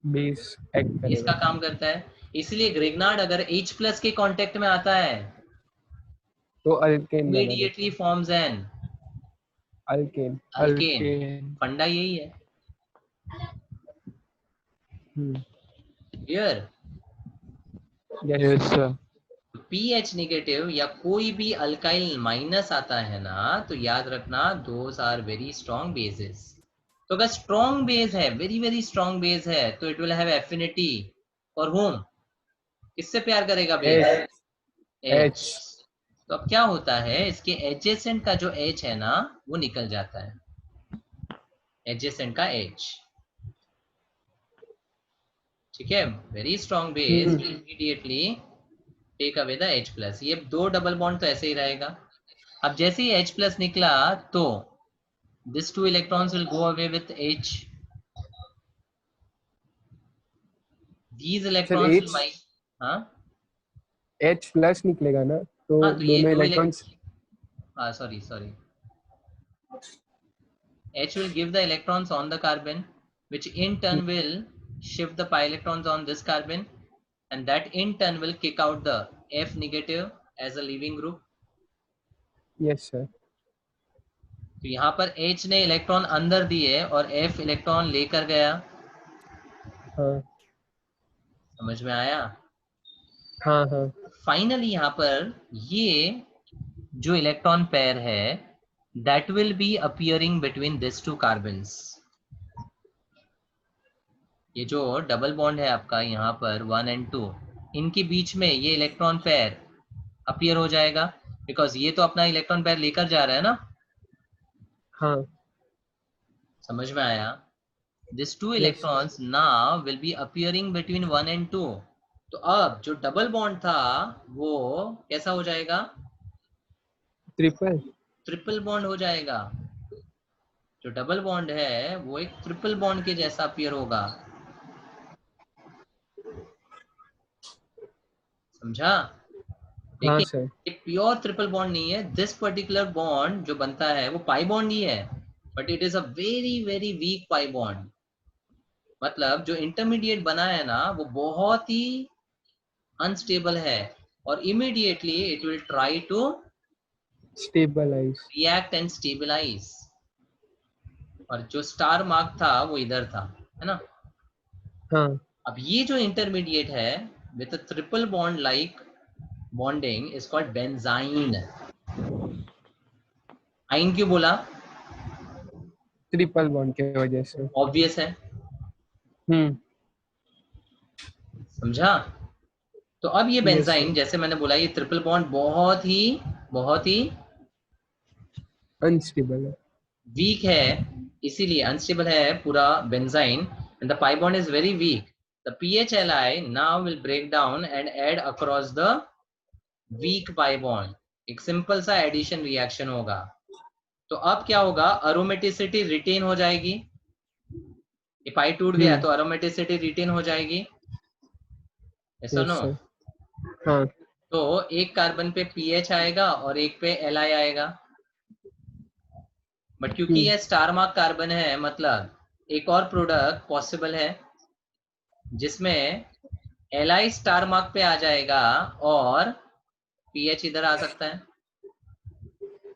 बेस एक्ट इसका करेगा। काम करता है। इसलिए ग्रिग्नार्ड अगर H प्लस के कांटेक्ट में आता है, तो अल्केन बना देता इमीडिएटली है। Forms an alkane. अल्केन। फंडा यही है। Hmm. Clear. Yes sir. pH negative या कोई भी अल्काइल माइनस आता है ना, तो याद रखना those are very strong bases. तो अगर स्ट्रॉन्ग बेस है, वेरी वेरी स्ट्रॉन्ग बेस है, तो it will have affinity for whom, किससे प्यार करेगा बेस? H। तो अब क्या होता है, इसके एडजेसेंट का जो H है ना वो निकल जाता है, एडजेसेंट का H। ठीक है, very strong base will immediately take away the H plus. ये दो डबल बॉन्ड तो ऐसे ही रहेगा। अब जैसे ही H प्लस निकला तो this two electrons will go away with H, these sir electrons will H migrate। हाँ H प्लस निकलेगा ना, तो हाँ, तो ये दोनों दो इलेक्ट्रॉन्स। हाँ sorry sorry, H will give the electrons on the carbon, which in turn will shift the pi electrons on this carbon, and that in turn will kick out the F negative as a leaving group. Yes sir. तो यहाँ पर H ने electron अंदर दिए और F electron लेकर गया। हाँ समझ में आया? हाँ हाँ। फाइनली यहाँ पर ये जो इलेक्ट्रॉन पेयर है that will be appearing between these two carbons। ये जो डबल बॉन्ड है आपका यहाँ पर 1 and 2, इनके बीच में ये इलेक्ट्रॉन पेयर अपीयर हो जाएगा, बिकॉज ये तो अपना इलेक्ट्रॉन पेयर लेकर जा रहा है ना। हाँ समझ में आया? This two yes sir. Electrons now will be appearing between 1 and 2। तो अब जो डबल बॉन्ड था वो कैसा हो जाएगा? ट्रिपल। ट्रिपल बॉन्ड हो जाएगा। जो डबल बॉन्ड है वो एक ट्रिपल बॉन्ड के जैसा अपीयर होगा। समझा? हाँ देखिए सर। ये प्योर ट्रिपल बॉन्ड नहीं है, दिस पर्टिकुलर बॉन्ड जो बनता है वो पाई बॉन्ड ही है, but it is a very very weak pi bond. मतलब जो इंटरमीडिएट बना है ना वो बहुत ही अनस्टेबल है, और immediately it will try to stabilise. React and stabilise. और जो स्टार मार्क था वो इधर था, है ना। हाँ अब ये जो इंटरमीडिएट है with a triple bond like bonding is called benzene. आइन क्यों बोला? ट्रिपल बॉन्ड के वजह से। ऑब्वियस है। समझा? तो अब ये यस बेंजाइन सर। जैसे मैंने बोला ये ट्रिपल बॉन्ड बहुत ही अनस्टेबल है। वीक है, इसीलिए अनस्टेबल है पूरा benzene, and the pi bond is very weak. The PHLi now will break down and add across the weak pi bond। एक सिंपल सा एडिशन रिएक्शन होगा। तो अब क्या होगा, अरोमेटिसिटी रिटेन हो जाएगी। ये पाई टूट गया तो अरोमेटिसिटी रिटेन हो जाएगी, ऐसा यस नो। सर। हाँ तो एक कार्बन पे PH आएगा और एक पे Li आएगा, बट क्योंकि ये स्टार मार्क कार्बन है मतलब एक और प्रोडक्ट पॉसिबल है जिसमें Li स्टार मार्क पे आ जाएगा और PH इधर आ सकता है।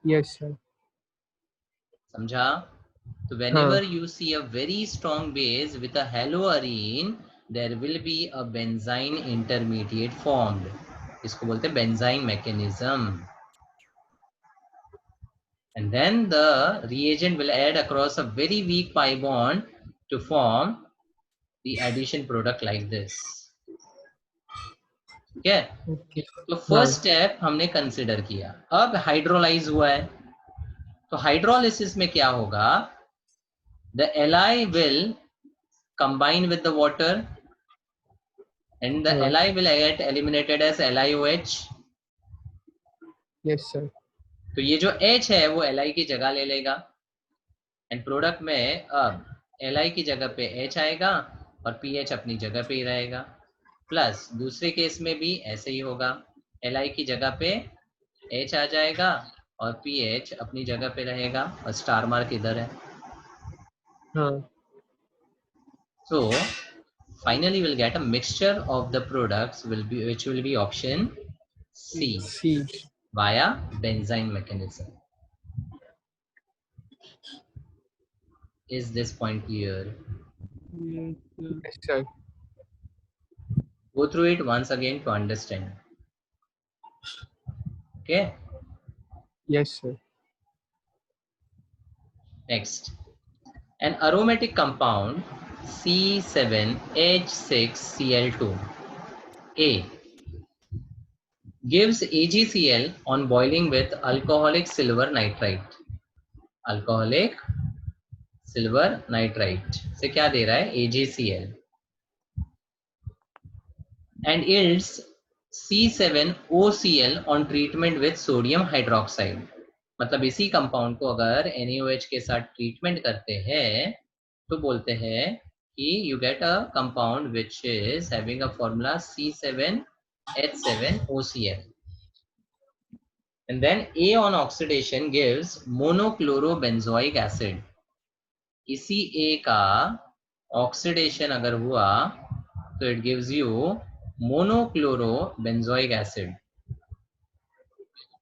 Yes sir. समझा? तो हाँ whenever you see a very strong base with a haloarine there will be a benzyne intermediate formed। इसको बोलते हैं benzyne mechanism। And then the reagent will add across a very weak pi bond to form the addition product like this। ठीक है? Okay. तो हाँ first step हमने consider किया। अब हाइड्रोलाइज हुआ है, तो हाइड्रोलिसिस में क्या होगा, the Li will combine with the water and the हाँ Li will get eliminated as LiOH। Yes sir. तो ये जो H है वो Li की जगह ले लेगा, एंड प्रोडक्ट में अब Li की जगह पे H आएगा और PH अपनी जगह पे ही रहेगा। प्लस दूसरे केस में भी ऐसे ही होगा, Li की जगह पे H आ जाएगा और PH अपनी जगह पे रहेगा और स्टार मार्क इधर है। हाँ So finally we'll get a mixture of the products which will be option C C. via benzyne mechanism। Is this point clear? Yes sir. Go through it once again to understand। Okay, yes sir. next, an aromatic compound C7H6Cl2 A gives AgCl on boiling with alcoholic silver nitrite. Alcoholic silver nitrite से क्या दे रहा है? AgCl. And yields C7OCl on treatment with sodium hydroxide. मतलब इसी compound को अगर NaOH के साथ ट्रीटमेंट करते हैं तो बोलते हैं कि you get a compound which is having a formula C7H7OCl. And then A on oxidation gives monochlorobenzoic acid. इसी A का ऑक्सीडेशन अगर हुआ तो it gives you monochlorobenzoic acid.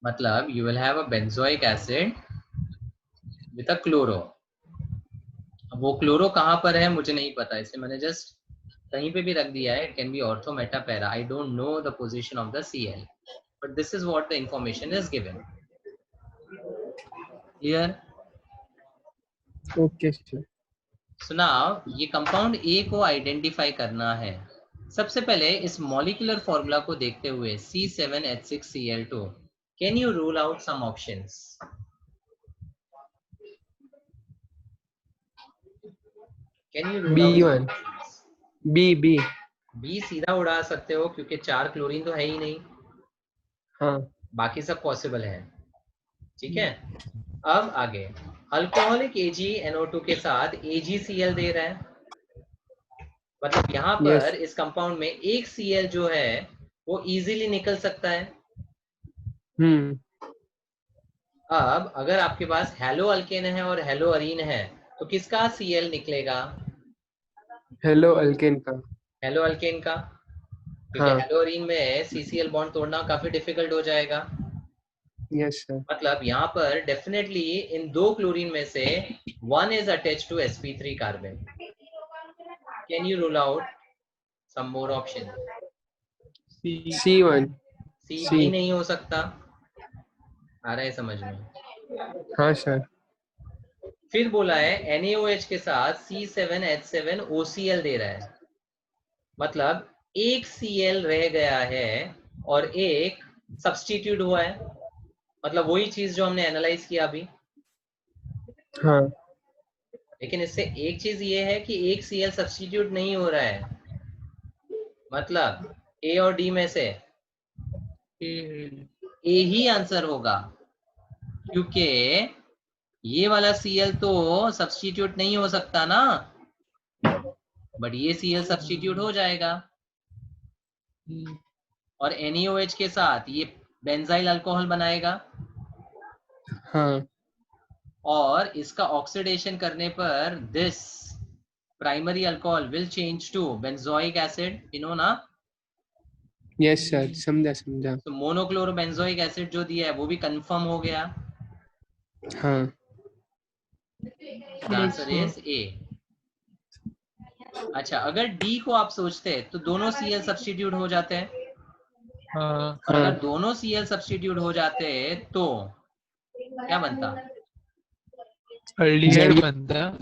मतलब you will have a benzoic acid with a chloro. अब वो chloro कहाँ पर है मुझे नहीं पता, इसलिए मैंने जस्ट कहीं पे भी रख दिया है. It can be ortho meta para. I don't know the position of the Cl, but this is what the information is given. Clear? Okay, sir. So now ये कंपाउंड A को आइडेंटिफाई करना है. सबसे पहले इस मॉलिक्यूलर फॉर्मूला को देखते हुए C7H6Cl2, can you rule out some options? Can you rule out some B1. options? B. B सीधा उड़ा सकते हो क्योंकि 4 क्लोरीन तो है ही नहीं. हाँ. बाकी सब पॉसिबल है. ठीक है. अब आगे अल्कोहलिक AgNO2 के साथ AgCl दे रहा है. मतलब यहाँ पर Yes. इस कंपाउंड में एक Cl जो है वो इजीली निकल सकता है. अब अगर आपके पास हेलो अल्केन है और हेलो अरीन है तो किसका Cl निकलेगा? हेलो अल्केन का. हेलो अल्केन का, क्योंकि हाँ. हेलो अरीन में CCl बॉन्ड तोड़ना काफी डिफिकल्ट हो जाएगा. Yes, sir. मतलब यहाँ पर डेफिनेटली इन दो क्लोरीन में से one is attached to sp3 carbon. Can you rule out some more option? C1. C C. भी नहीं हो सकता. आ रहा है समझ में? हाँ सर. फिर बोला है NaOH के साथ C7H7OCl दे रहा है. मतलब एक Cl रह गया है और एक सब्स्टिट्यूट हुआ है. मतलब वही चीज जो हमने एनालाइज किया अभी. हाँ. लेकिन इससे एक चीज ये है कि एक Cl सब्स्टिट्यूट नहीं हो रहा है. मतलब A और D में से A ही आंसर होगा, क्योंकि ये वाला Cl तो सब्स्टिट्यूट नहीं हो सकता ना, बट ये Cl सब्स्टिट्यूट हो जाएगा. और NaOH के साथ ये बेंजाइल अल्कोहल बनाएगा. हाँ. और इसका ऑक्सीडेशन करने पर this primary alcohol will change to benzoic acid. You know ना? यस सर, समझा. तो मोनोक्लोरोबेंजोइक एसिड जो दिया है वो भी कंफर्म हो गया. हाँ. The answer is a. अच्छा, अगर डी को आप सोचते हैं तो दोनों Cl सब्स्टिट्यूट हो जाते हैं. और अगर दोनों Cl सब्स्टिट्यूट हो जाते तो क्या बनता? एल्डिहाइड बनता.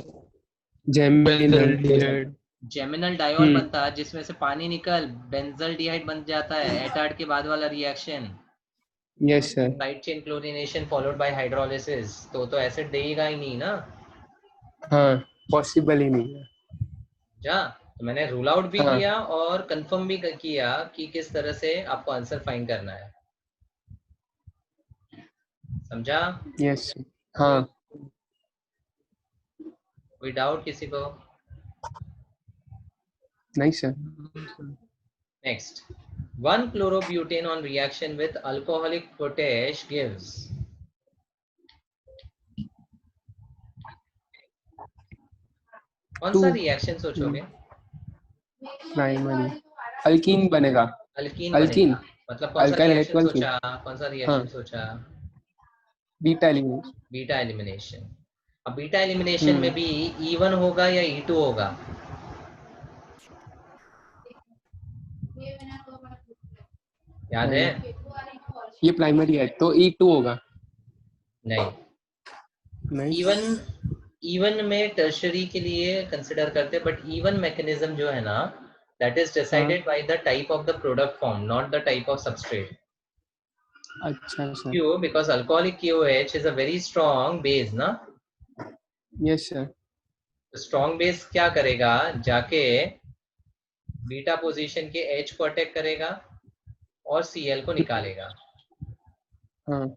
जेमिनल डायोल बनता है जिसमें से पानी निकल बेंजल्डिहाइड बन जाता है. एटार्ड के बाद वाला reaction. Yes sir. Side chain chlorination followed by hydrolysis. तो एसिड देगा ही नहीं ना. हाँ, पॉसिबल ही नहीं है. जा, तो मैंने रूल आउट भी हाँ. किया और कंफर्म भी किया कि किस तरह से आपको आंसर फाइंड करना है. समझा? यस. हाँ. कोई डाउट किसी को? नहीं sir. Next, 1-chlorobutane on reaction with alcoholic potash gives. कौन सा रिएक्शन सोचोगे? प्राइमरी अल्कीन बनेगा. अल्कीन बनेगा. मतलब कौन सा रिएक्शन सोचा? कौन सा रिएक्शन सोचा? Beta elimination. Beta elimination. अब बीटा एलिमिनेशन में भी E1 होगा या E2 होगा? याद है? ये प्राइमरी है तो E2 होगा. नहीं. E1 में टर्शरी के लिए कंसिडर करते, बट E1 मैकेनिज्म जो है ना, that is decided by the type of the product form, not the type of substrate. अच्छा सर. क्यों? Because alcoholic KOH is a very strong base, ना? Yes sir. स्ट्रॉन्ग बेस क्या करेगा, जाके beta position के H को attack करेगा और Cl को निकालेगा. हाँ.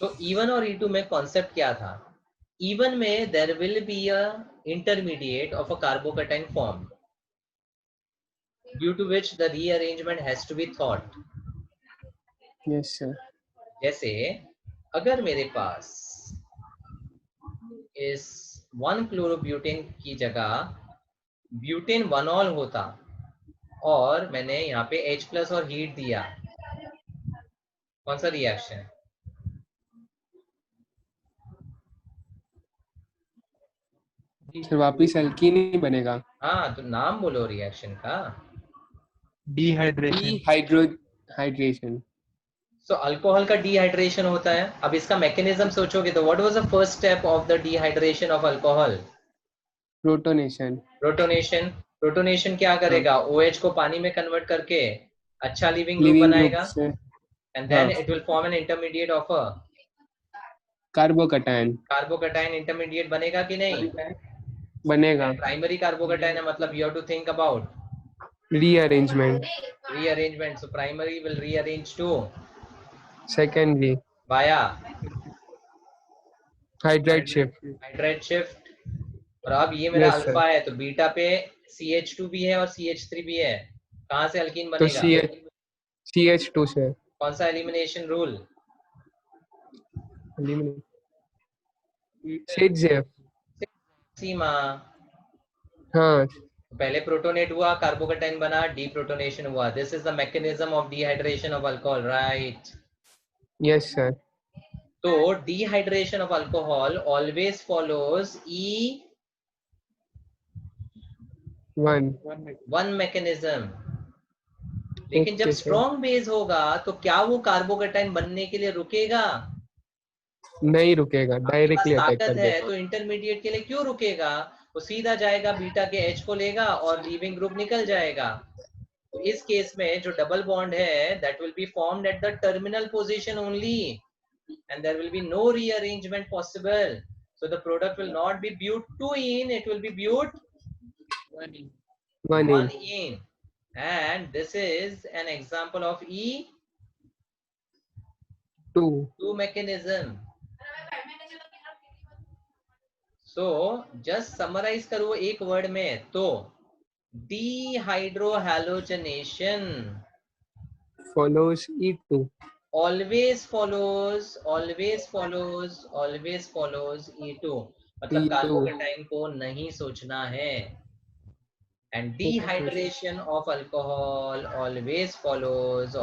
तो E1 और E2 में कॉन्सेप्ट क्या था? E1 में there will be a intermediate of a carbocation formed, due to which the rearrangement has to be thought. Yes sir. जैसे अगर मेरे पास इस 1-क्लोरोब्यूटेन की जगह ब्यूटेन 1-ऑल होता और मैंने यहाँ पे H+ और हीट दिया, कौन सा रिएक्शन? सर वापिस एल्कीन ही बनेगा. हाँ, तो नाम बोलो रिएक्शन का. Dehydration. सो अल्कोहल का डिहाइड्रेशन होता है. अब इसका मैकेनिज्म सोचोगे तो what was the first step of the dehydration of alcohol? Protonation. Protonation. Protonation क्या हाँ. करेगा? OH को पानी में कन्वर्ट करके अच्छा लिविंग ग्रुप Living group बनाएगा, से. एंड हाँ. Then it will form an intermediate of a Carbocation. Carbocation. Intermediate बनेगा कि नहीं? बनेगा. प्राइमरी कार्बोकैटायन है, मतलब you have to think about Rearrangement. rearrangement. So primary will rearrange to Secondary. via Hydride shift. hydride shift. और अब ये मेरा Yes sir. अल्फा है, तो बीटा पे CH2 भी है और CH3 भी है. कहाँ से अल्कीन तो बनेगा? CH2 से. कौन सा एलिमिनेशन रूल? CHF. सीमा. हाँ. पहले प्रोटोनेट हुआ, कार्बोकैटायन बना, डीप्रोटोनेशन हुआ. This is the mechanism of dehydration of alcohol, right? Yes sir. तो dehydration of alcohol always follows one mechanism. लेकिन जब Okay, sir. स्ट्रॉन्ग बेस होगा तो क्या वो कार्बोकैटायन बनने के लिए रुकेगा? नहीं रुकेगा. आपके पास डायरेक्टली अटैक ताकत कर है देगा. तो इंटरमीडिएट के लिए क्यों रुकेगा? वो सीधा जाएगा, बीटा के H को लेगा और लीविंग ग्रुप निकल जाएगा. तो इस केस में जो डबल बॉन्ड है that will be formed at the terminal position only, and there will be no rearrangement possible. So the product will not be but2-ene, it will be but 1-ene. And this is an example of E2 mechanism. So just summarize करो एक word में. तो dehydrohalogenation follows E2. always follows E2. मतलब E2. Carbocation को नहीं सोचना है. And dehydration of alcohol always follows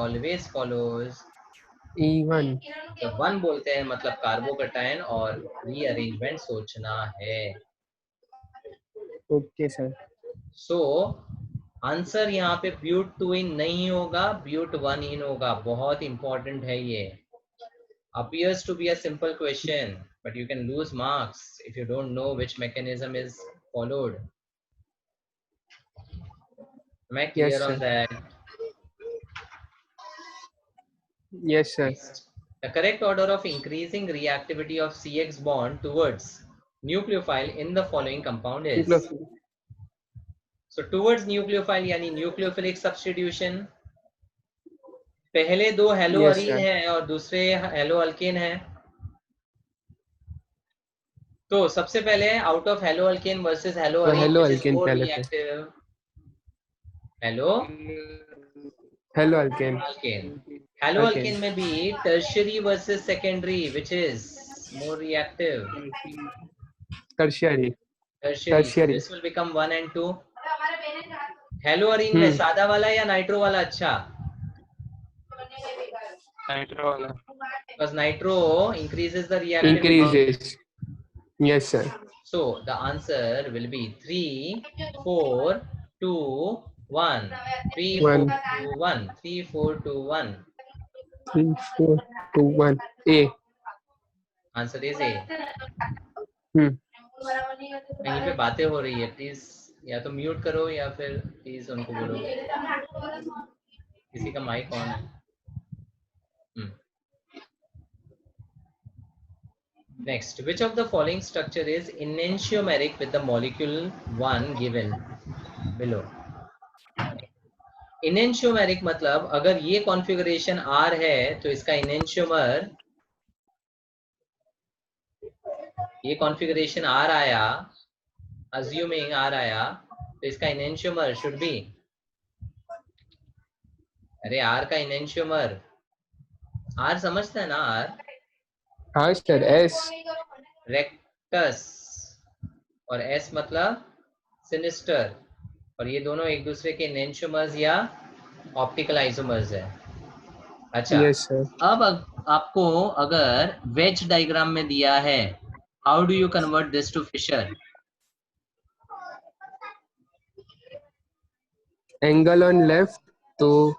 E1. जब 1 बोलते हैं मतलब कार्बोकैटायन और रीअरेंजमेंट सोचना है. Okay sir. सो आंसर यहाँ पे but2-ene नहीं होगा, but1-ene होगा. बहुत इंपॉर्टेंट है ये. Appears to be a simple question, but you can lose marks if you don't know which mechanism is followed. Am I clear Yes on sir. that? Yes sir. The correct order of increasing reactivity of CX bond towards nucleophile in the following compound is. So towards nucleophile यानी nucleophilic substitution. पहले दो hello Yes, Areen sir. है और दूसरे hello alkane है. तो सबसे पहले out of halo alkane versus halo तो arene halo which is alkane more पहले थे. Reactive? Halo halo alkane. Alkane. Halo alkane में भी tertiary versus secondary which is more reactive? Tertiary. Tertiary. So this will become 1 and 2. Halo arene में सादा वाला या nitro वाला अच्छा? नाइट्रो वाला. Because nitro increases the reactivity. Increases. Yes sir. So the answer will be 3, 4, 2, 1. 3, 4, 2, 1. 3, 4, 2, 1. 3, 4, 2, 1. A. Answer is A. कहीं पे बातें हो रही है, प्लीज या तो म्यूट करो या फिर प्लीज उनको बोलो. किसी का माइक ऑन है. Next, which of the following structure is enantiomeric with the molecule 1 given below? enantiomeric मतलब अगर ये कॉन्फ़िगरेशन R है तो इसका enantiomer, ये कॉन्फ़िगरेशन R आया, assuming R आया, तो इसका enantiomer should be, अरे R का enantiomer, R समझता है ना R? हाँ सर, एस रेक्टस, और S मतलब सिनिस्टर, और ये दोनों एक दूसरे के enantiomers या ऑप्टिकल आइसोमर्स है. अच्छा, यस सर. अब आपको अगर वेज डायग्राम में दिया है, how do you convert this to Fischer? Angle on left तो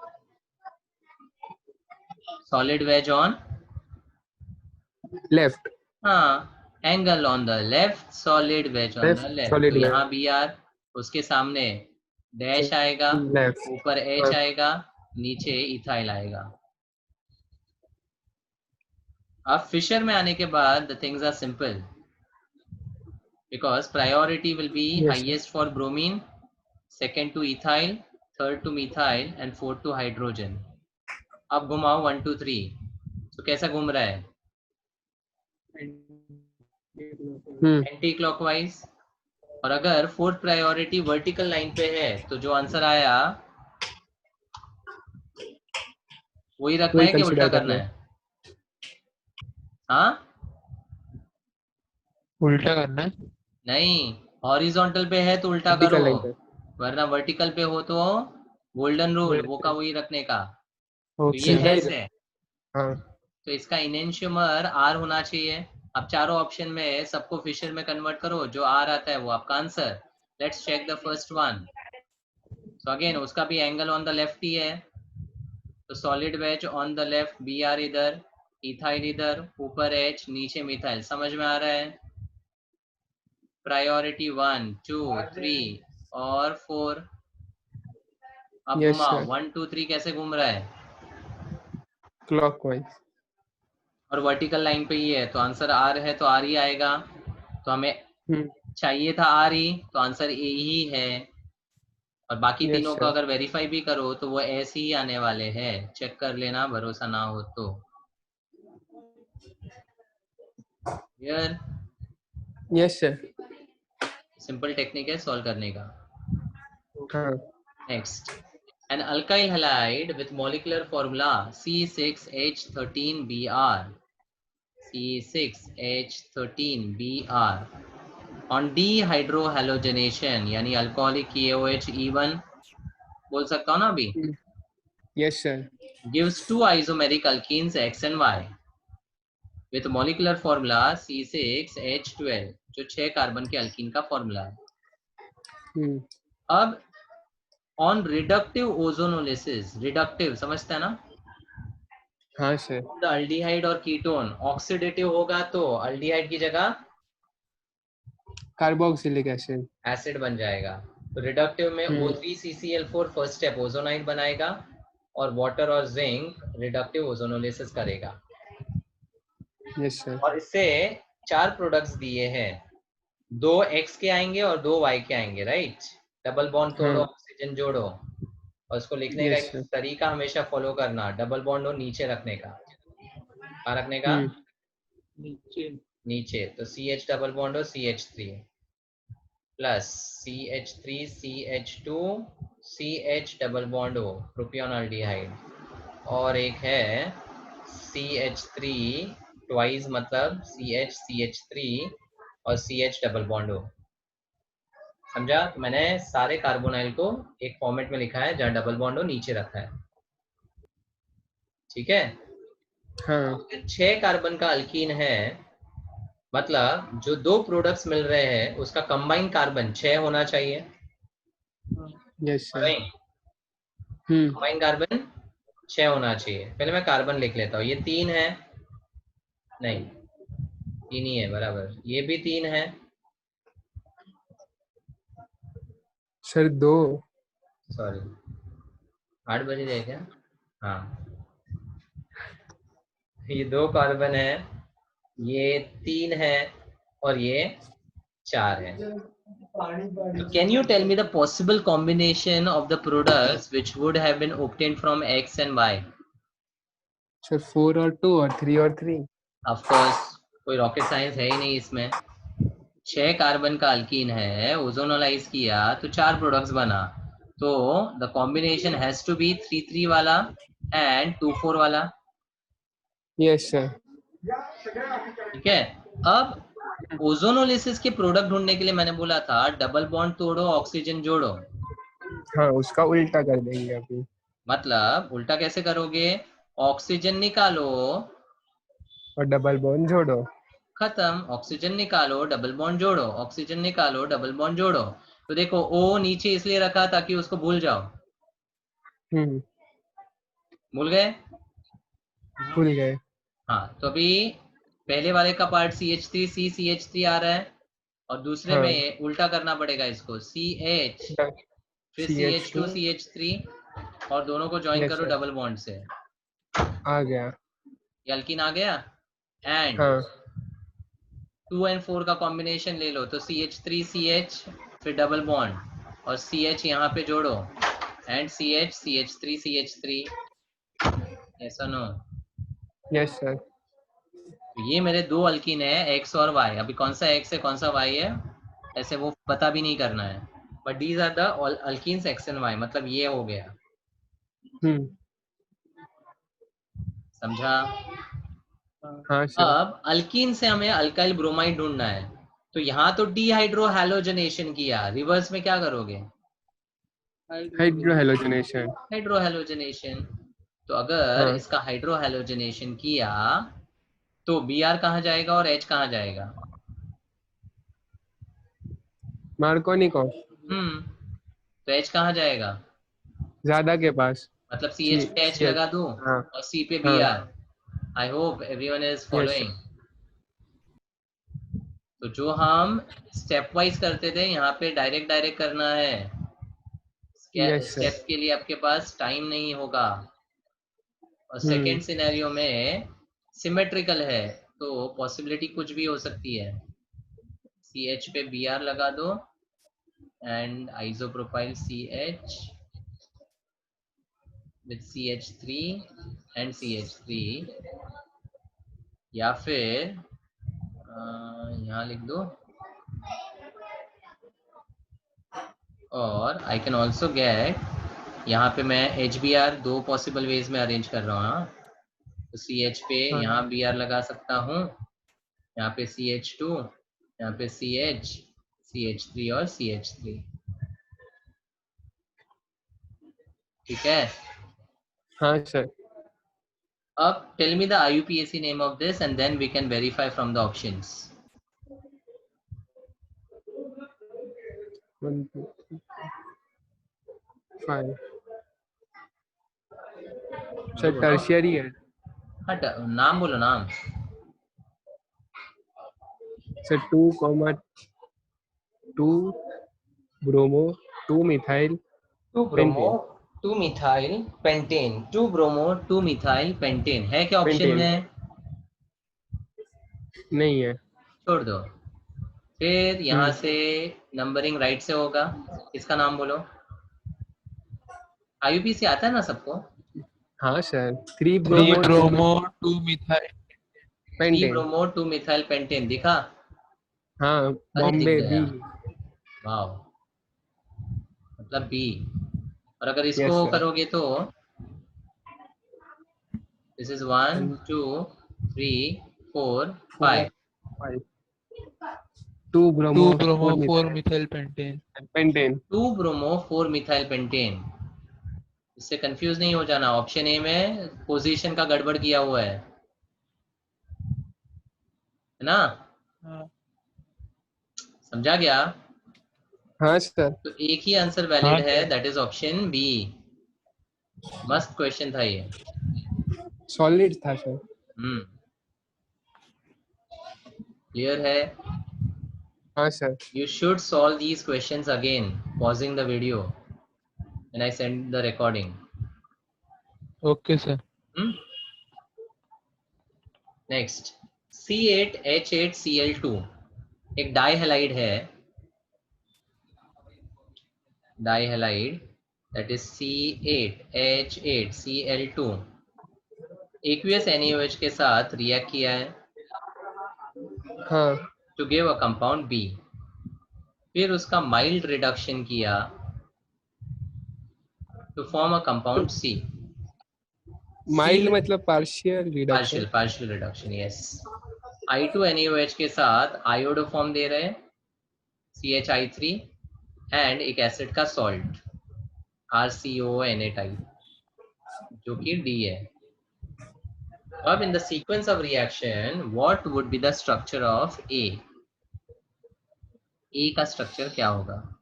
सॉलिड वेज ऑन लेफ्ट. हाँ, angle on the left, solid wedge on the left. तो सॉलिड वेज यहाँ बी आर, उसके सामने डैश आएगा, लेफ्ट. ऊपर एच आएगा, नीचे इथाइल आएगा. अब फिशर में आने के बाद the things are simple, because priority will be highest for bromine, second to ethyl, third to methyl and fourth to hydrogen. अब घुमाओ 1 2 3, तो कैसा घूम रहा है? Anti clockwise. और अगर फोर्थ प्रायोरिटी वर्टिकल लाइन पे है तो जो आंसर आया वही रखना है कि उल्टा करना है? हाँ, उल्टा करना है. नहीं, हॉरिजॉन्टल पे है तो उल्टा करो, वरना वर्टिकल पे हो तो गोल्डन रूल वो का वही रखने का. तो ये एस है, तो इसका इनेंशियमर आर होना चाहिए. अब चारों ऑप्शन में सबको फिशर में कन्वर्ट करो, जो आर आता है वो आपका answer. Let's check the first one. So again उसका भी एंगल ऑन द लेफ्ट ही है, तो solid wedge on the left, B R इधर, इथाइल इधर, ऊपर एच, नीचे मिथाइल. समझ में आ रहा है? प्रायोरिटी 1 2 3 और 4. अब घुमाओ 1 2 3 कैसे घूम रहा है? क्लॉकवाइज. और वर्टिकल लाइन पे ही है, तो आंसर आर है तो आर ही आएगा. तो हमें चाहिए था आर ही, तो आंसर ए ही है. और बाकी तीनों को अगर वेरीफाई भी करो तो वो ऐसे ही आने वाले हैं. चेक कर लेना, भरोसा ना हो तो. Clear? Yes sir. Simple technique है सॉल्व करने का. हाँ. Next, an alkyl halide with molecular formula C6H13Br, C6H13Br on dehydrohalogenation यानी अल्कोहलिक KOH E1, बोल सकता हूँ ना अभी? Yes sir. gives two isomeric alkenes X and Y with molecular formula C6H12, जो 6 कार्बन के अल्कीन का फॉर्मूला है. अब ऑन रिडक्टिव ओजोनोलिसिस, रिडक्टिव समझते हैं ना? हाँ सर. द अल्डिहाइड और कीटोन ऑक्सीडेटिव होगा तो अल्डिहाइड की जगह कार्बोक्सिलिक एसिड एसिड बन जाएगा. तो रिडक्टिव में O3CCl4 फर्स्ट स्टेप ओजोनाइड बनाएगा, और वाटर और जिंक रिडक्टिव ओजोनोलिसिस करेगा. Yes sir. और इससे 4 प्रोडक्ट्स दिए हैं, 2 X के आएंगे और 2 Y के आएंगे, राइट? डबल बॉन्ड तोड़ो, ऑक्सीजन जोड़ो, और उसको लिखने का एक तरीका हमेशा फॉलो करना, डबल बॉन्ड हो नीचे रखने का. कहाँ रखने का? नीचे. तो CH डबल बॉन्ड हो CH3 plus CH3 CH2 CH double bond हो प्रोपियोनल्डिहाइड, और एक है CH3 ट्वाइस मतलब CH3 और CH डबल बॉन्ड हो. समझा? तो मैंने सारे कार्बोनाइल को एक फॉर्मेट में लिखा है जहाँ डबल बॉन्ड हो नीचे रखा है. ठीक है? हाँ. 6 कार्बन का अल्कीन है, मतलब जो 2 प्रोडक्ट्स मिल रहे हैं उसका कंबाइंड कार्बन 6 होना चाहिए. Yes sir. कंबाइंड कार्बन 6 होना चाहिए. पहले मैं कार्बन लिख लेता हूँ. ये 3 है, नहीं 3 ही है बराबर. ये भी 3 है सर. 2. सॉरी 8 बजे गए क्या? हाँ, ये 2 कार्बन है, ये 3 है और ये 4 है. So can you tell me the possible combination of the products which would have been obtained from X and Y? Sir 4 और 2 और 3 और 3. Of course, कोई रॉकेट साइंस है ही नहीं इसमें. 6 कार्बन का अल्कीन है, ओजोनोलाइज किया तो 4 प्रोडक्ट्स बना. तो the combination has to be 3-3 वाला एंड 2-4 वाला. Yes sir. ठीक है. अब ओजोनोलिसिस के प्रोडक्ट ढूंढने के लिए मैंने बोला था डबल बॉन्ड तोड़ो, ऑक्सीजन जोड़ो. हाँ, उसका उल्टा कर देंगे अभी. मतलब उल्टा कैसे करोगे? ऑक्सीजन निकालो, और डबल बॉन्ड जोड़ो. खत्म. ऑक्सीजन निकालो, डबल बॉन्ड जोड़ो, ऑक्सीजन निकालो, डबल बॉन्ड जोड़ो. तो देखो ओ नीचे इसलिए रखा ताकि उसको भूल जाओ. भूल गए? भूल गए. हाँ, तो अभी पहले वाले का पार्ट CH3 CH3 आ रहा है और दूसरे हाँ. में उल्टा करना पड़ेगा इसको. CH फिर CH2 CH3 और दोनों को ज्वाइन यस करो सर. डबल बॉन्ड से. आ गया. ये अल्कीन आ गया. एंड हाँ. 2 and 4 का कॉम्बिनेशन ले लो तो CH3 CH फिर डबल बॉन्ड और CH यहाँ पे जोड़ो एंड CH CH3 CH3. ऐसा नो. Yes sir. तो ये मेरे 2 अल्कीन है X और Y. अभी कौन सा X है कौन सा Y है ऐसे वो पता भी नहीं करना है. But these are the alkenes X and Y. मतलब ये हो गया. समझा? हाँ सर. अब अल्कीन से हमें अल्काइल ब्रोमाइड ढूंढना है. तो यहाँ तो डीहाइड्रो हैलोजनेशन किया, रिवर्स में क्या करोगे? हाइड्रोहेलोजनेशन. Hydro halogenation. तो अगर हाँ. इसका हाइड्रो हैलोजनेशन किया तो Br कहाँ जाएगा और H कहाँ जाएगा? मार्कोनिकॉफ. तो H कहाँ जाएगा? ज्यादा के पास. मतलब CH पे H लगा दूं हाँ. और C पे हाँ. Br. I hope everyone is yes following. Sir. तो जो हम स्टेप वाइज करते थे यहाँ पे डायरेक्ट डायरेक्ट करना है. Yes sir. स्टेप के लिए आपके पास टाइम नहीं होगा. और सेकेंड सिनेरियो में सिमेट्रिकल है तो पॉसिबिलिटी कुछ भी हो सकती है. CH पे Br लगा दो and isopropyl CH with CH3 and CH3. या फिर यहाँ लिख दो. और आई कैन ऑल्सो गेट, यहाँ पे मैं HBr 2 पॉसिबल वेज में अरेंज कर रहा हूँ. तो CH पे यहाँ Br लगा सकता हूँ, यहाँ पे CH2, यहाँ पे CH, CH3 और CH3. ठीक है. हाँ सर. अब tell me the IUPAC name of this and then we can verify from the options. 1 2 5. Sir tertiary है. हाँ, नाम बोलो नाम. Sir 2 bromo 2 methyl 2 bromo 2 methyl pentane. 2 bromo 2 methyl pentane है क्या ऑप्शन में? नहीं है. छोड़ दो. फिर यहाँ से नंबरिंग राइट से होगा. इसका नाम बोलो. IUPAC आता है ना सबको? हाँ sir. 3 bromo 2 methyl 3 pentane. Bromo 2 methyl pentane दिखा? हाँ. अरे दिख बॉम्बे गया. बी. वाओ. मतलब B. और अगर इसको Yes, sir. करोगे तो this is 1 2 3 4 5. 5. 2 bromo 4 methyl pentane. Pentane. 2 bromo 4 methyl pentane. इससे कंफ्यूज नहीं हो जाना. ऑप्शन ए में पोजीशन का गड़बड़ किया हुआ है ना? समझा गया? हाँ सर. तो एक ही आंसर वैलिड है, दैट इज ऑप्शन बी. मस्त क्वेश्चन था ये. सॉलिड था सर. क्लियर है? हाँ sir. You should solve these questions again, pausing the video when I send the recording. Okay sir. Next, C8H8Cl2 एक डाइहैलाइड है, डाइहैलाइड that is C8H8Cl2 aqueous NaOH के साथ रिएक्ट किया है हाँ to give a compound B, फिर उसका माइल्ड रिडक्शन किया to form a compound C. Mild मतलब partial reduction. Partial reduction, yes. I2NaOH के साथ आयोडोफॉर्म दे रहे हैं CHI3 एंड एक एसिड का सॉल्ट RCONA टाइप जो कि D है। अब in the sequence of reaction what would be the structure of A? A का स्ट्रक्चर क्या होगा?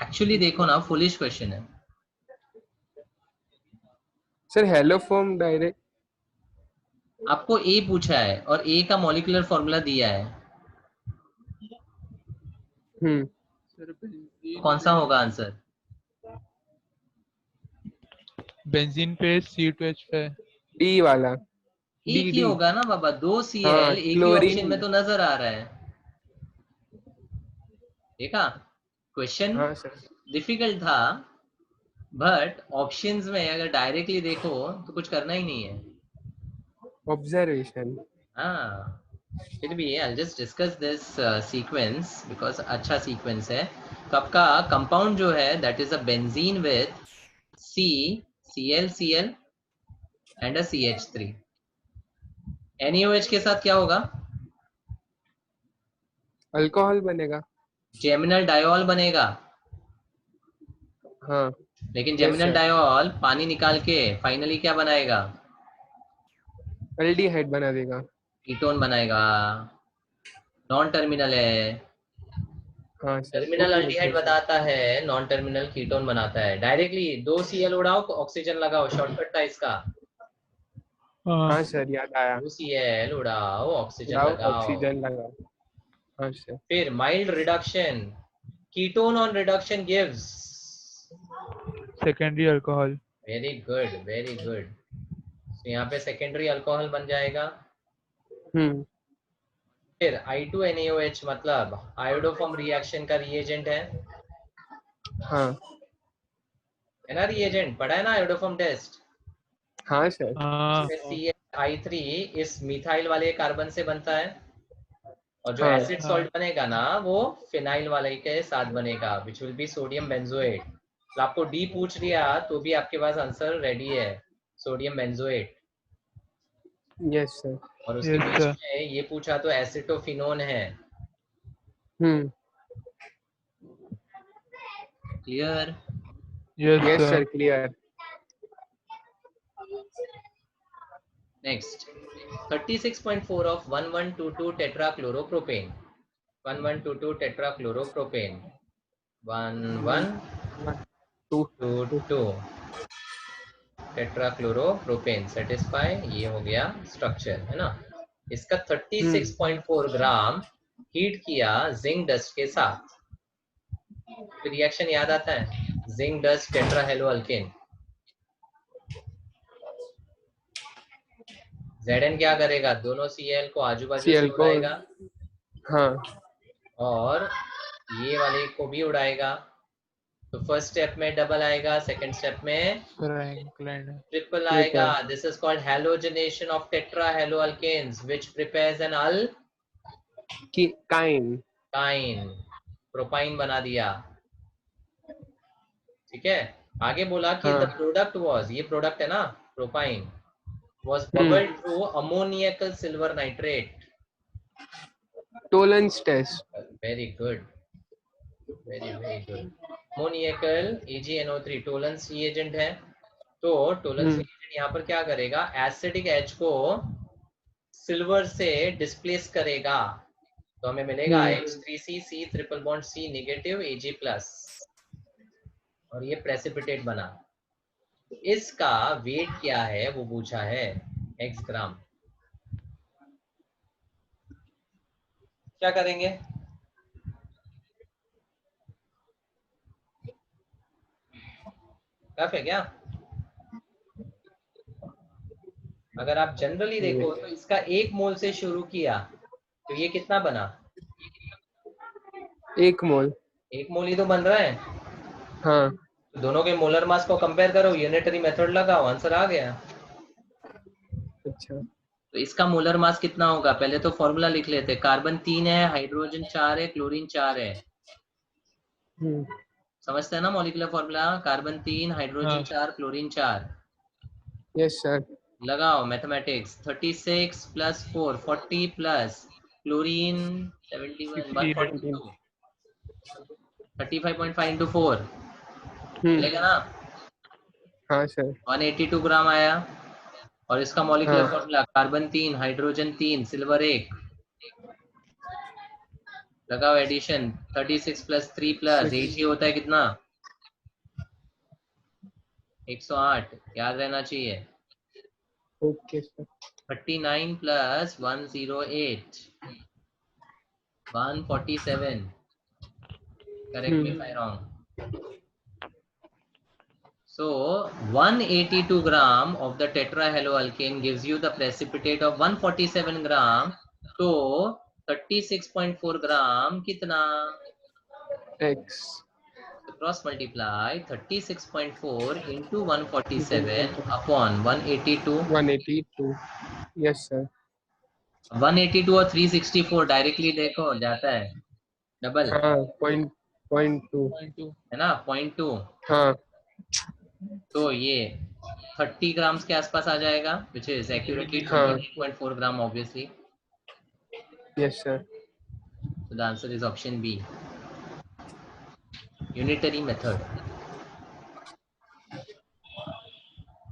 एक्चुअली देखो ना, फुलिश क्वेश्चन है। Sir hello form direct. आपको A पूछा है और A का मॉलिक्यूलर फॉर्मूला दिया है, सर कौन सा होगा आंसर? बेंजीन पे C2H5 डी वाला। एक ही होगा ना बाबा, 2 Cl हाँ, एक ही क्लोरीन। ऑप्शन में तो नजर आ रहा है। देखा, क्वेश्चन हाँ सर। डिफिकल्ट था, बट ऑप्शंस में अगर डायरेक्टली देखो तो कुछ करना ही नहीं है। ऑब्जर्वेशन। हाँ, फिर भी I just discuss this sequence because अच्छा सीक्वेंस है। तो आपका कंपाउंड जो है that is a benzene with CCl and a CH3। NaOH के साथ क्या होगा? अल्कोहल बनेगा। जेमिनल डायोल बनेगा, हाँ लेकिन यस जेमिनल सर। डायोल पानी निकाल के फाइनली क्या बनाएगा? एल्डिहाइड बना देगा। कीटोन बनाएगा। नॉन टर्मिनल है, हाँ sir. Terminal okay aldehyde okay sir. बताता है, नॉन टर्मिनल कीटोन बनाता है। डायरेक्टली 2 Cl उड़ाओ, ऑक्सीजन लगाओ, शॉर्टकट था इसका। हाँ हाँ सर याद आया। 2 Cl उड़ाओ, ऑक्सीजन लाओ लगाओ। ऑक्सीजन लगाओ। हाँ सर। फिर mild reduction, ketone on reduction gives. Secondary alcohol. Very good, very good. तो यहाँ पे सेकेंडरी अल्कोहल बन जाएगा। फिर I2NaOH मतलब आयोडोफॉर्म रिएक्शन का रिएजेंट हाँ है ना? रिएजेंट पढ़ा है ना आयोडोफॉर्म टेस्ट? हाँ सर। हाँ CHI3 इस मिथाइल वाले कार्बन से बनता है, और जो हाँ एसिड हाँ सॉल्ट बनेगा ना वो फिनाइल वाले के साथ बनेगा, which will be sodium benzoate. तो आपको डी पूछ लिया तो भी आपके पास आंसर रेडी है, सोडियम बेंजोएट। Yes sir. और उसके यस बीच सर में ये पूछा तो एसिटोफिनोन है। Hmm clear? Yes yes sir sir clear. Next 36.4 of 1122 tetrachloropropane, 1122 tetrachloropropane, 1122 tetrachloropropane satisfy, ये हो गया स्ट्रक्चर है ना। इसका 36.4 ग्राम हीट किया जिंक डस्ट के साथ, तो रिएक्शन याद आता है, जिंक डस्ट टेट्राहेलोअल्केन। Zn क्या करेगा? दोनों Cl को आजू बाजू से Cl को। उड़ाएगा हाँ और ये वाले को भी उड़ाएगा। तो फर्स्ट स्टेप में डबल आएगा, सेकंड स्टेप में सर इंक्लाइंड है। ट्रिपल आएगा। Triple. This is called halogenation of tetrahaloalkanes which prepares alkyne. Alkyne, propyne बना दिया। ठीक है, आगे बोला कि द हाँ प्रोडक्ट वाज, ये प्रोडक्ट है ना propyne, was bubbled through ammoniacal silver nitrate. Tollens test. Very good, very very good. Ammoniacal AgNO3 Tollens reagent है। तो टोलेंस रिएजेंट यहाँ पर क्या करेगा? एसिडिक H को सिल्वर से डिस्प्लेस करेगा, तो हमें मिलेगा H3C triple bond C negative Ag plus, और ये प्रेसिपिटेट बना। इसका वेट क्या है वो पूछा है, x ग्राम। क्या करेंगे? टफ है क्या? अगर आप जनरली देखो तो इसका 1 मोल से शुरू किया तो ये कितना बना? 1 मोल। 1 मोल ही तो बन रहा है। हाँ तो दोनों के मोलर मास को कंपेयर करो, यूनिटरी मेथड लगाओ, आंसर आ गया। अच्छा। तो इसका मोलर मास कितना होगा? पहले तो फॉर्मूला लिख लेते। कार्बन 3 है, हाइड्रोजन 4 है, क्लोरीन 4 है। समझते हैं ना molecular formula? Carbon 3, hydrogen 4, chlorine 4। Yes sir. लगाओ mathematics. 36 plus 4 40 plus chlorine 71 142 35.5 into 4 मिलेगा ना? हाँ सर। 182 ग्राम आया। और इसका मॉलिक्यूलर हाँ फॉर्मूला कार्बन 3, हाइड्रोजन 3, सिल्वर 1। लगाओ एडिशन। 36 प्लस 3 प्लस 8 ही होता है कितना? 108। याद रहना चाहिए। Okay sir. 39 plus 108 147. Correct me if I'm wrong. So 182 gram of the tetrahaloalkane gives you the precipitate of 147 gram. तो 36.4 ग्राम कितना? x So cross multiply 36.4 into 147 upon 182. 182। Yes sir. 182 और 364 डायरेक्टली देखो जाता है डबल, हाँ 0.2 है ना? 0.2। हाँ तो ये 30 ग्राम्स के आसपास आ जाएगा, which is accurately हाँ 28.4 ग्राम obviously. Yes sir. So the answer is option B. Unitary method.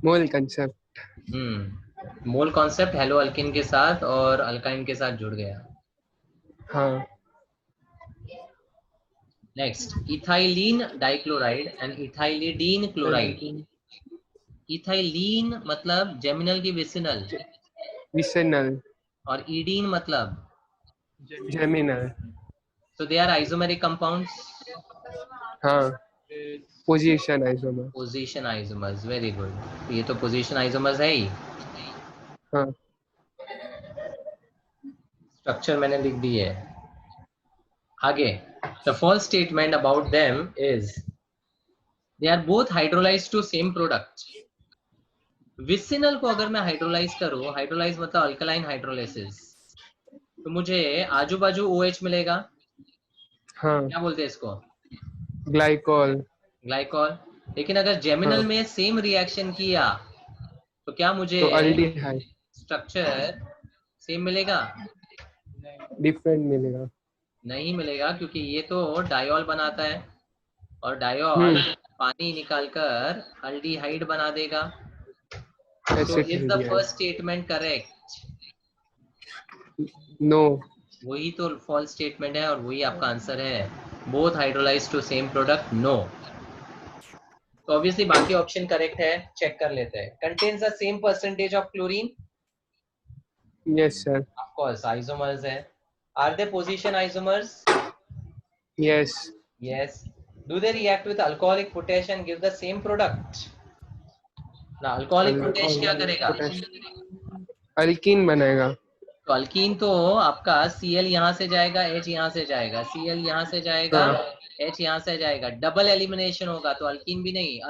Mole concept. Mole concept hello alkene के साथ और अल्काइन के साथ जुड़ गया। हाँ next, ethylene dichloride and ethylidene chloride. Ethylene मतलब जेमिनल की विसिनल, विसेनल और ईडीन मतलब, geminal. so they are isomeric compounds. हाँ position isomer. Position isomers, very good. ये तो पोजीशन आइसोमर्स है ही। हाँ स्ट्रक्चर मैंने लिख दी है। आगे, the false statement about them is they are both hydrolyzed to same product. Vicinal को अगर मैं हाइड्रोलाइज करूं, हाइड्रोलाइज मतलब अल्कलाइन हाइड्रोलाइसिस, तो मुझे आजू बाजू OH मिलेगा। हाँ क्या बोलते हैं इसको? ग्लाइकोल। ग्लाइकॉल। लेकिन अगर जेमिनल हाँ में सेम रिएक्शन किया तो क्या मुझे तो अल्डिहाइड स्ट्रक्चर सेम मिलेगा? डिफरेंट मिलेगा। नहीं मिलेगा, क्योंकि ये तो डायोल बनाता है और डायोल पानी निकालकर अल्डिहाइड बना देगा। So is the first statement correct? No. वही तो फॉल्स स्टेटमेंट है और वही आपका आंसर है। Both hydrolyze to same product, no. तो ऑब्वियसली बाकी ऑप्शन करेक्ट है, चेक कर लेते हैं। Contains the same percentage of chlorine, yes sir. Of course isomers है। Are they position isomers? Yes. Yes. Do they react with alcoholic potash and give the same product? ना, alcoholic potash क्या करेगा? Alkyne बनाएगा। तो alkyne तो आपका Cl यहाँ से जाएगा, H यहाँ से जाएगा, Cl यहाँ से जाएगा, H यहाँ से जाएगा, डबल एलिमिनेशन होगा, तो अल्कीन भी नहीं,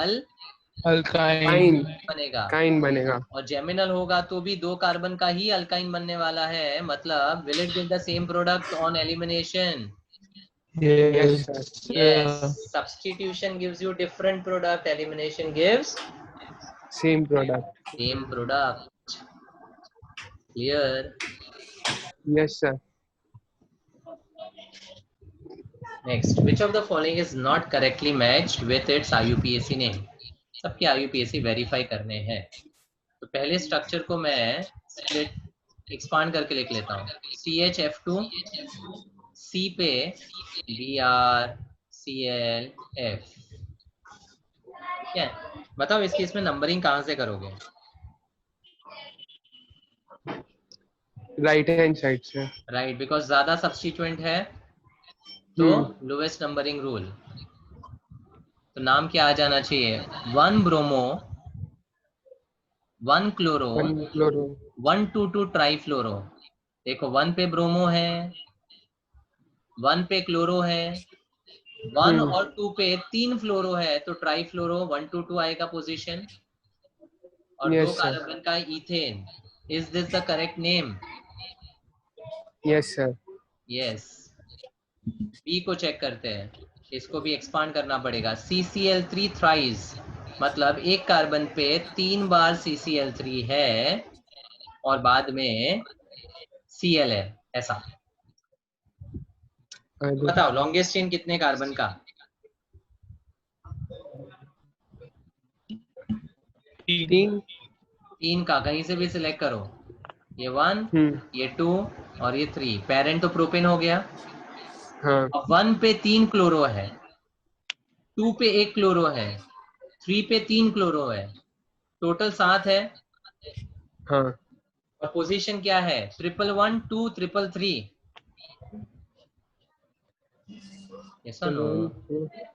अल्काइन बनेगा। काइन बनेगा। और जेमिनल होगा तो भी 2 कार्बन का ही अल्काइन बनने वाला है, मतलब will it give the same product on elimination? Yes sir. Yes. Substitution gives you different product, elimination gives same product. same product. Clear? Yes sir. Next, which of the following is not correctly matched with its IUPAC name? सबके IUPAC verify करने हैं। तो पहले structure को मैं split expand करके लिख लेता हूँ। CHF2, C पे Br ClF। क्या बताओ, इस केस में नंबरिंग कहाँ से करोगे? राइट हैंड साइड से। राइट, बिकॉज ज्यादा सब्स्टिट्यूएंट है तो लोएस्ट नंबरिंग रूल। तो नाम क्या आ जाना चाहिए? 1 ब्रोमो 1 क्लोरो, 1 क्लोरो, 122 ट्राईफ्लोरो। देखो 1 पे ब्रोमो है, 1 पे क्लोरो है, 1 और 2 पे 3 फ्लोरो है, तो ट्राईफ्लोरो 122 आएगा पोजीशन। और 2 yes sir, कार्बन का ethane. Is this the correct name? yes sir, yes. B को चेक करते हैं, इसको भी एक्सपांड करना पड़ेगा। CCl3 थ्राइस, मतलब एक कार्बन पे 3 बार CCl3 है और बाद में Cl है, ऐसा। बताओ लॉन्गेस्ट चेन कितने कार्बन का? 3 का, कहीं से भी सिलेक्ट करो। ये 1, ये 2 और ये 3। पेरेंट तो प्रोपेन हो गया। हाँ, अब 1 पे 3 क्लोरो है, 2 पे 1 क्लोरो है, 3 पे 3 क्लोरो है, टोटल 7 है। हाँ, और पोजीशन क्या है? 111, 2, 333। यस और नो?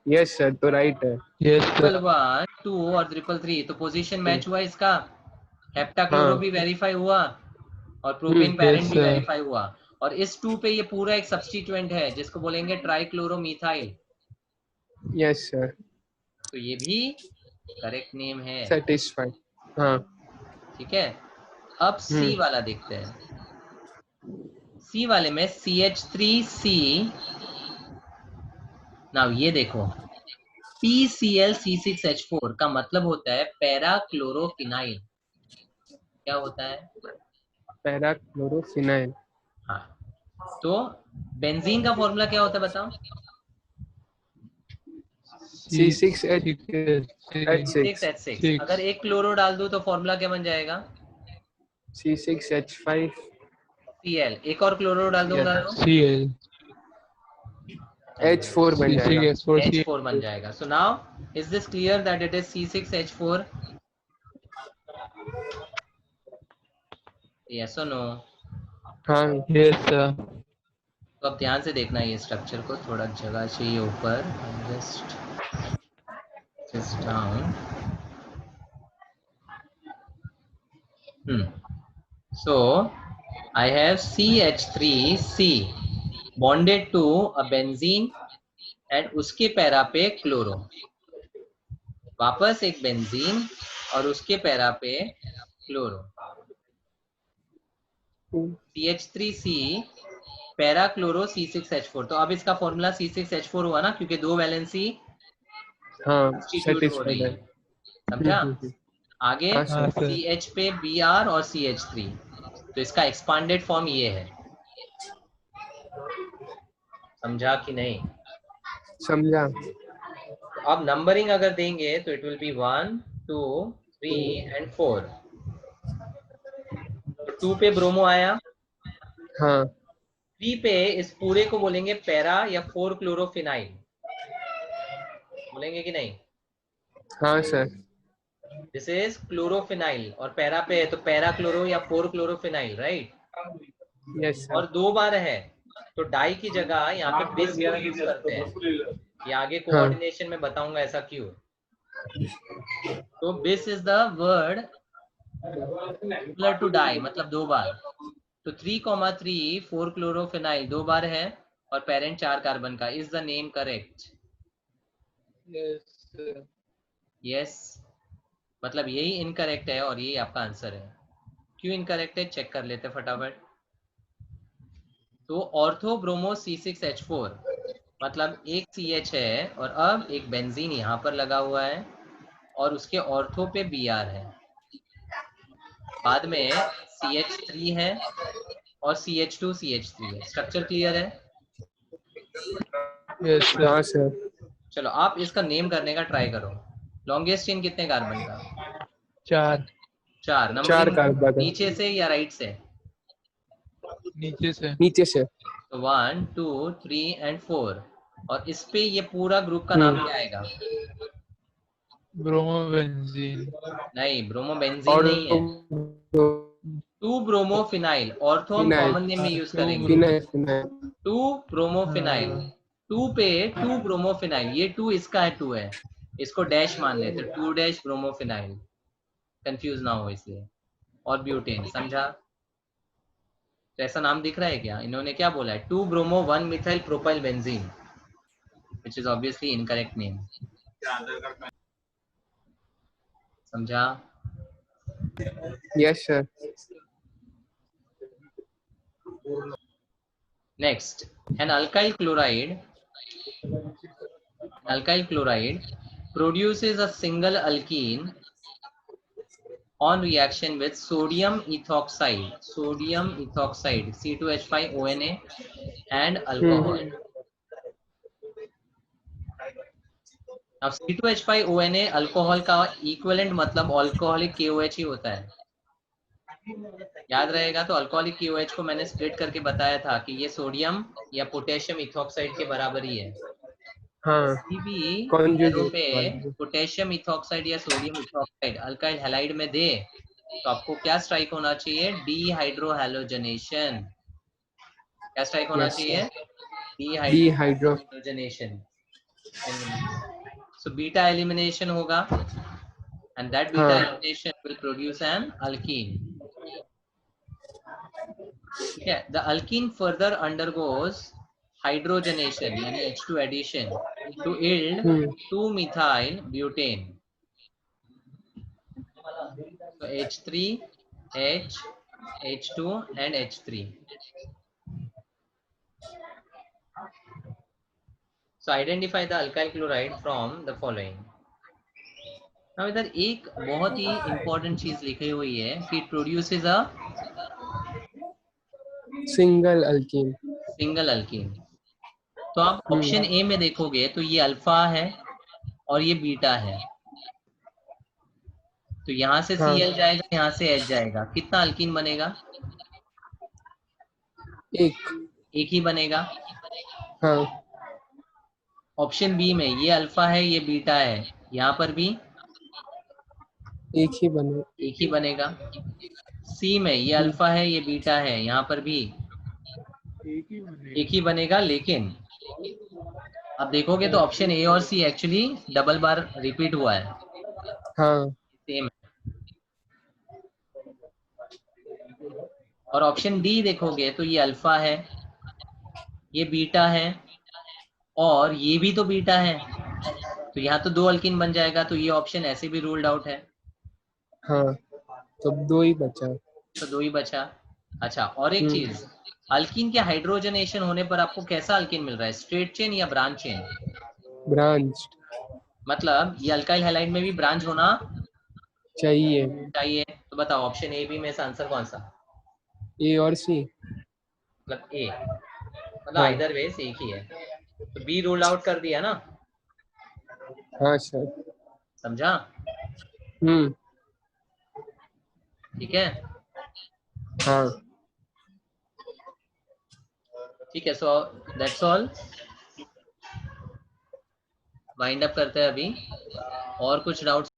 yes sir, तो राइट है। Yes, sir. 111, 2 और 333, तो पोजीशन मैच हुआ इसका। हेप्टाक्लोरो हाँ, भी वेरीफाई हुआ और प्रोपेन Yes, पेरेंट भी sir. वेरीफाई हुआ। और इस 2 पे ये पूरा एक सब्स्टिट्यूएंट है जिसको बोलेंगे ट्राइक्लोरोमीथाइल। yes sir, तो ये भी करेक्ट नेम है। satisfied, हाँ, ठीक है, अब सी वाला देखते हैं। सी वाले में CH3C। नाउ ये देखो, PCl C6H4 का मतलब होता है पैरा क्लोरोफिनाइल। क्या होता है? पैरा क्लोरोफिनाइल, हाँ, तो बेंजीन का फॉर्मूला क्या होता है बताओ? C6H6, 6H6। अगर एक क्लोरो डाल दो तो फॉर्मूला क्या बन जाएगा? C6H5, Cl। एक और क्लोरो डाल दूंगा तो Cl. H4 बन जाएगा। C6H4 H4 बन जाएगा। So now is this clear that it is C6H4? Yes और नो? हाँ, Yes, sir. तो अब ध्यान से देखना ये स्ट्रक्चर को, थोड़ा जगह चाहिए ऊपर। Just down. So I have CH3C bonded to a benzene and उसके पैरा पे क्लोरो। वापस एक बेंजीन और उसके पैरा पे chloro. CH3C para chloro C6H4। तो अब इसका फॉर्मूला C6H4 हुआ ना, क्योंकि 2 वैलेंसी हाँ, सब्स्टिट्यूट हो रही satisfied है। है। समझा? आगे हाँ हाँ, सर, sir. CH पे Br और CH3, तो इसका एक्सपांडेड फॉर्म ये है। समझा कि नहीं? समझा। तो अब नंबरिंग अगर देंगे तो इट विल बी 1, 2, 3 एंड 4। तो 2 पे ब्रोमो आया, हाँ, 3 पे इस पूरे को बोलेंगे पैरा या 4 क्लोरोफिनाइल। बोलेंगे कि नहीं? हाँ सर, दिस इज क्लोरोफिनाइल और पैरा पे है तो पैरा क्लोरो या 4 क्लोरोफिनाइल, राइट? यस सर, और 2 बार है तो डाई की जगह यहाँ पे बिस को यूज करते हैं। ये आगे हाँ, कोऑर्डिनेशन में बताऊंगा ऐसा क्यों। तो bis is the word similar to di, मतलब 2 बार। तो 3,3 4 क्लोरोफिनाइल 2 बार है और पेरेंट 4 कार्बन का। Is the name correct? Yes, sir. Yes. मतलब यही इनकरेक्ट है और यही आपका आंसर है। क्यों इनकरेक्ट है चेक कर लेते फटाफट। तो ऑर्थो ब्रोमो C6H4 मतलब एक CH है और अब एक बेंजीन यहाँ पर लगा हुआ है और उसके ऑर्थो पे Br है, बाद में CH3 है और CH2 CH3 है। स्ट्रक्चर क्लियर है? Yes, sir. हाँ सर, चलो आप इसका नेम करने का ट्राई करो। लॉन्गेस्ट चेन कितने कार्बन का? 4 4। 4 नंबरिंग कार्बन, नीचे से या राइट से? नीचे से. नीचे से। तो 1, 2, 3 एंड 4। और इस पे ये पूरा ग्रुप का नाम क्या आएगा? Bromobenzene. नहीं, ब्रोमोबेंजीन और नहीं है, 2 ब्रोमोफिनाइल। ऑर्थो हम फिनाइल, कॉमन नेम में यूज करेंगे। Phenyl, phenyl, 2 ब्रोमोफिनाइल। हाँ. 2 पे 2 ब्रोमोफिनाइल, ये 2 इसका है, 2 है, इसको डैश मान लेते, 2 डैश ब्रोमोफिनाइल। कंफ्यूज ना हो इसलिए। और ब्यूटेन, समझा? तो ऐसा नाम दिख रहा है क्या? इन्होंने क्या बोला है, 2 bromo 1 methyl propyl benzene, which is obviously incorrect name. समझा? Yes, sir. Next, an alkyl chloride produces a single alkene on reaction with sodium ethoxide C2H5ONA and alcohol. अब C2H5ONA अल्कोहल का इक्विवेलेंट मतलब अल्कोहलिक KOH ही होता है, याद रहेगा। तो alcoholic KOH को मैंने स्प्लिट करके बताया था कि ये सोडियम या पोटेशियम इथॉक्साइड के बराबर ही है। हाँ, भी conjugate पे वाला। पोटेशियम इथॉक्साइड या सोडियम इथॉक्साइड अल्काइल हैलाइड में दे तो आपको क्या स्ट्राइक होना चाहिए, डीहाइड्रोहैलोजनेशन। क्या स्ट्राइक होना Yes, चाहिए, sir. Dehydro. Dehydrogenation. So beta elimination होगा and that beta हाँ, elimination will produce an alkene. Yeah, the alkene further undergoes hydrogenation यानी H2 addition to yield 2-methyl butane. So H3, H, H2 and H3. So identify the alkyl chloride from the following. Now इधर एक बहुत ही important चीज लिखी हुई है कि it produces a single alkene. single alkene. तो आप ऑप्शन ए में देखोगे तो ये अल्फा है और ये बीटा है, तो यहाँ से हाँ, Cl जाएगा, यहाँ से H जाएगा, कितना अल्कीन बनेगा? एक ही बनेगा। हाँ, ऑप्शन बी में ये अल्फा है ये बीटा है, यहाँ पर भी एक ही बनेगा। सी में ये अल्फा है ये बीटा है, यहाँ पर भी एक ही बनेगा। लेकिन अब देखोगे तो ऑप्शन ए और सी एक्चुअली डबल बार रिपीट हुआ है, हाँ, सेम। और ऑप्शन डी देखोगे तो ये अल्फा है ये बीटा है और ये भी तो बीटा है, तो यहाँ तो 2 अल्कीन बन जाएगा, तो ये ऑप्शन ऐसे भी रूल्ड आउट है। हाँ, तो 2 ही बचा। तो 2 ही बचा। अच्छा, और एक चीज, अल्कीन के हाइड्रोजनेशन होने पर आपको कैसा अल्कीन मिल रहा है, स्ट्रेट चेन या ब्रांच चेन? ब्रांच मतलब ये अल्काइल हैलाइड में भी ब्रांच होना चाहिए। तो बताओ ऑप्शन ए बी में से आंसर कौन सा? ए और सी, मतलब ए, मतलब आइदर वेज एक ही है, तो बी रूल आउट कर दिया ना। हाँ सर। समझा? ठीक है। हाँ, ठीक है, so that's all, wind up करते हैं अभी। और कुछ डाउट्स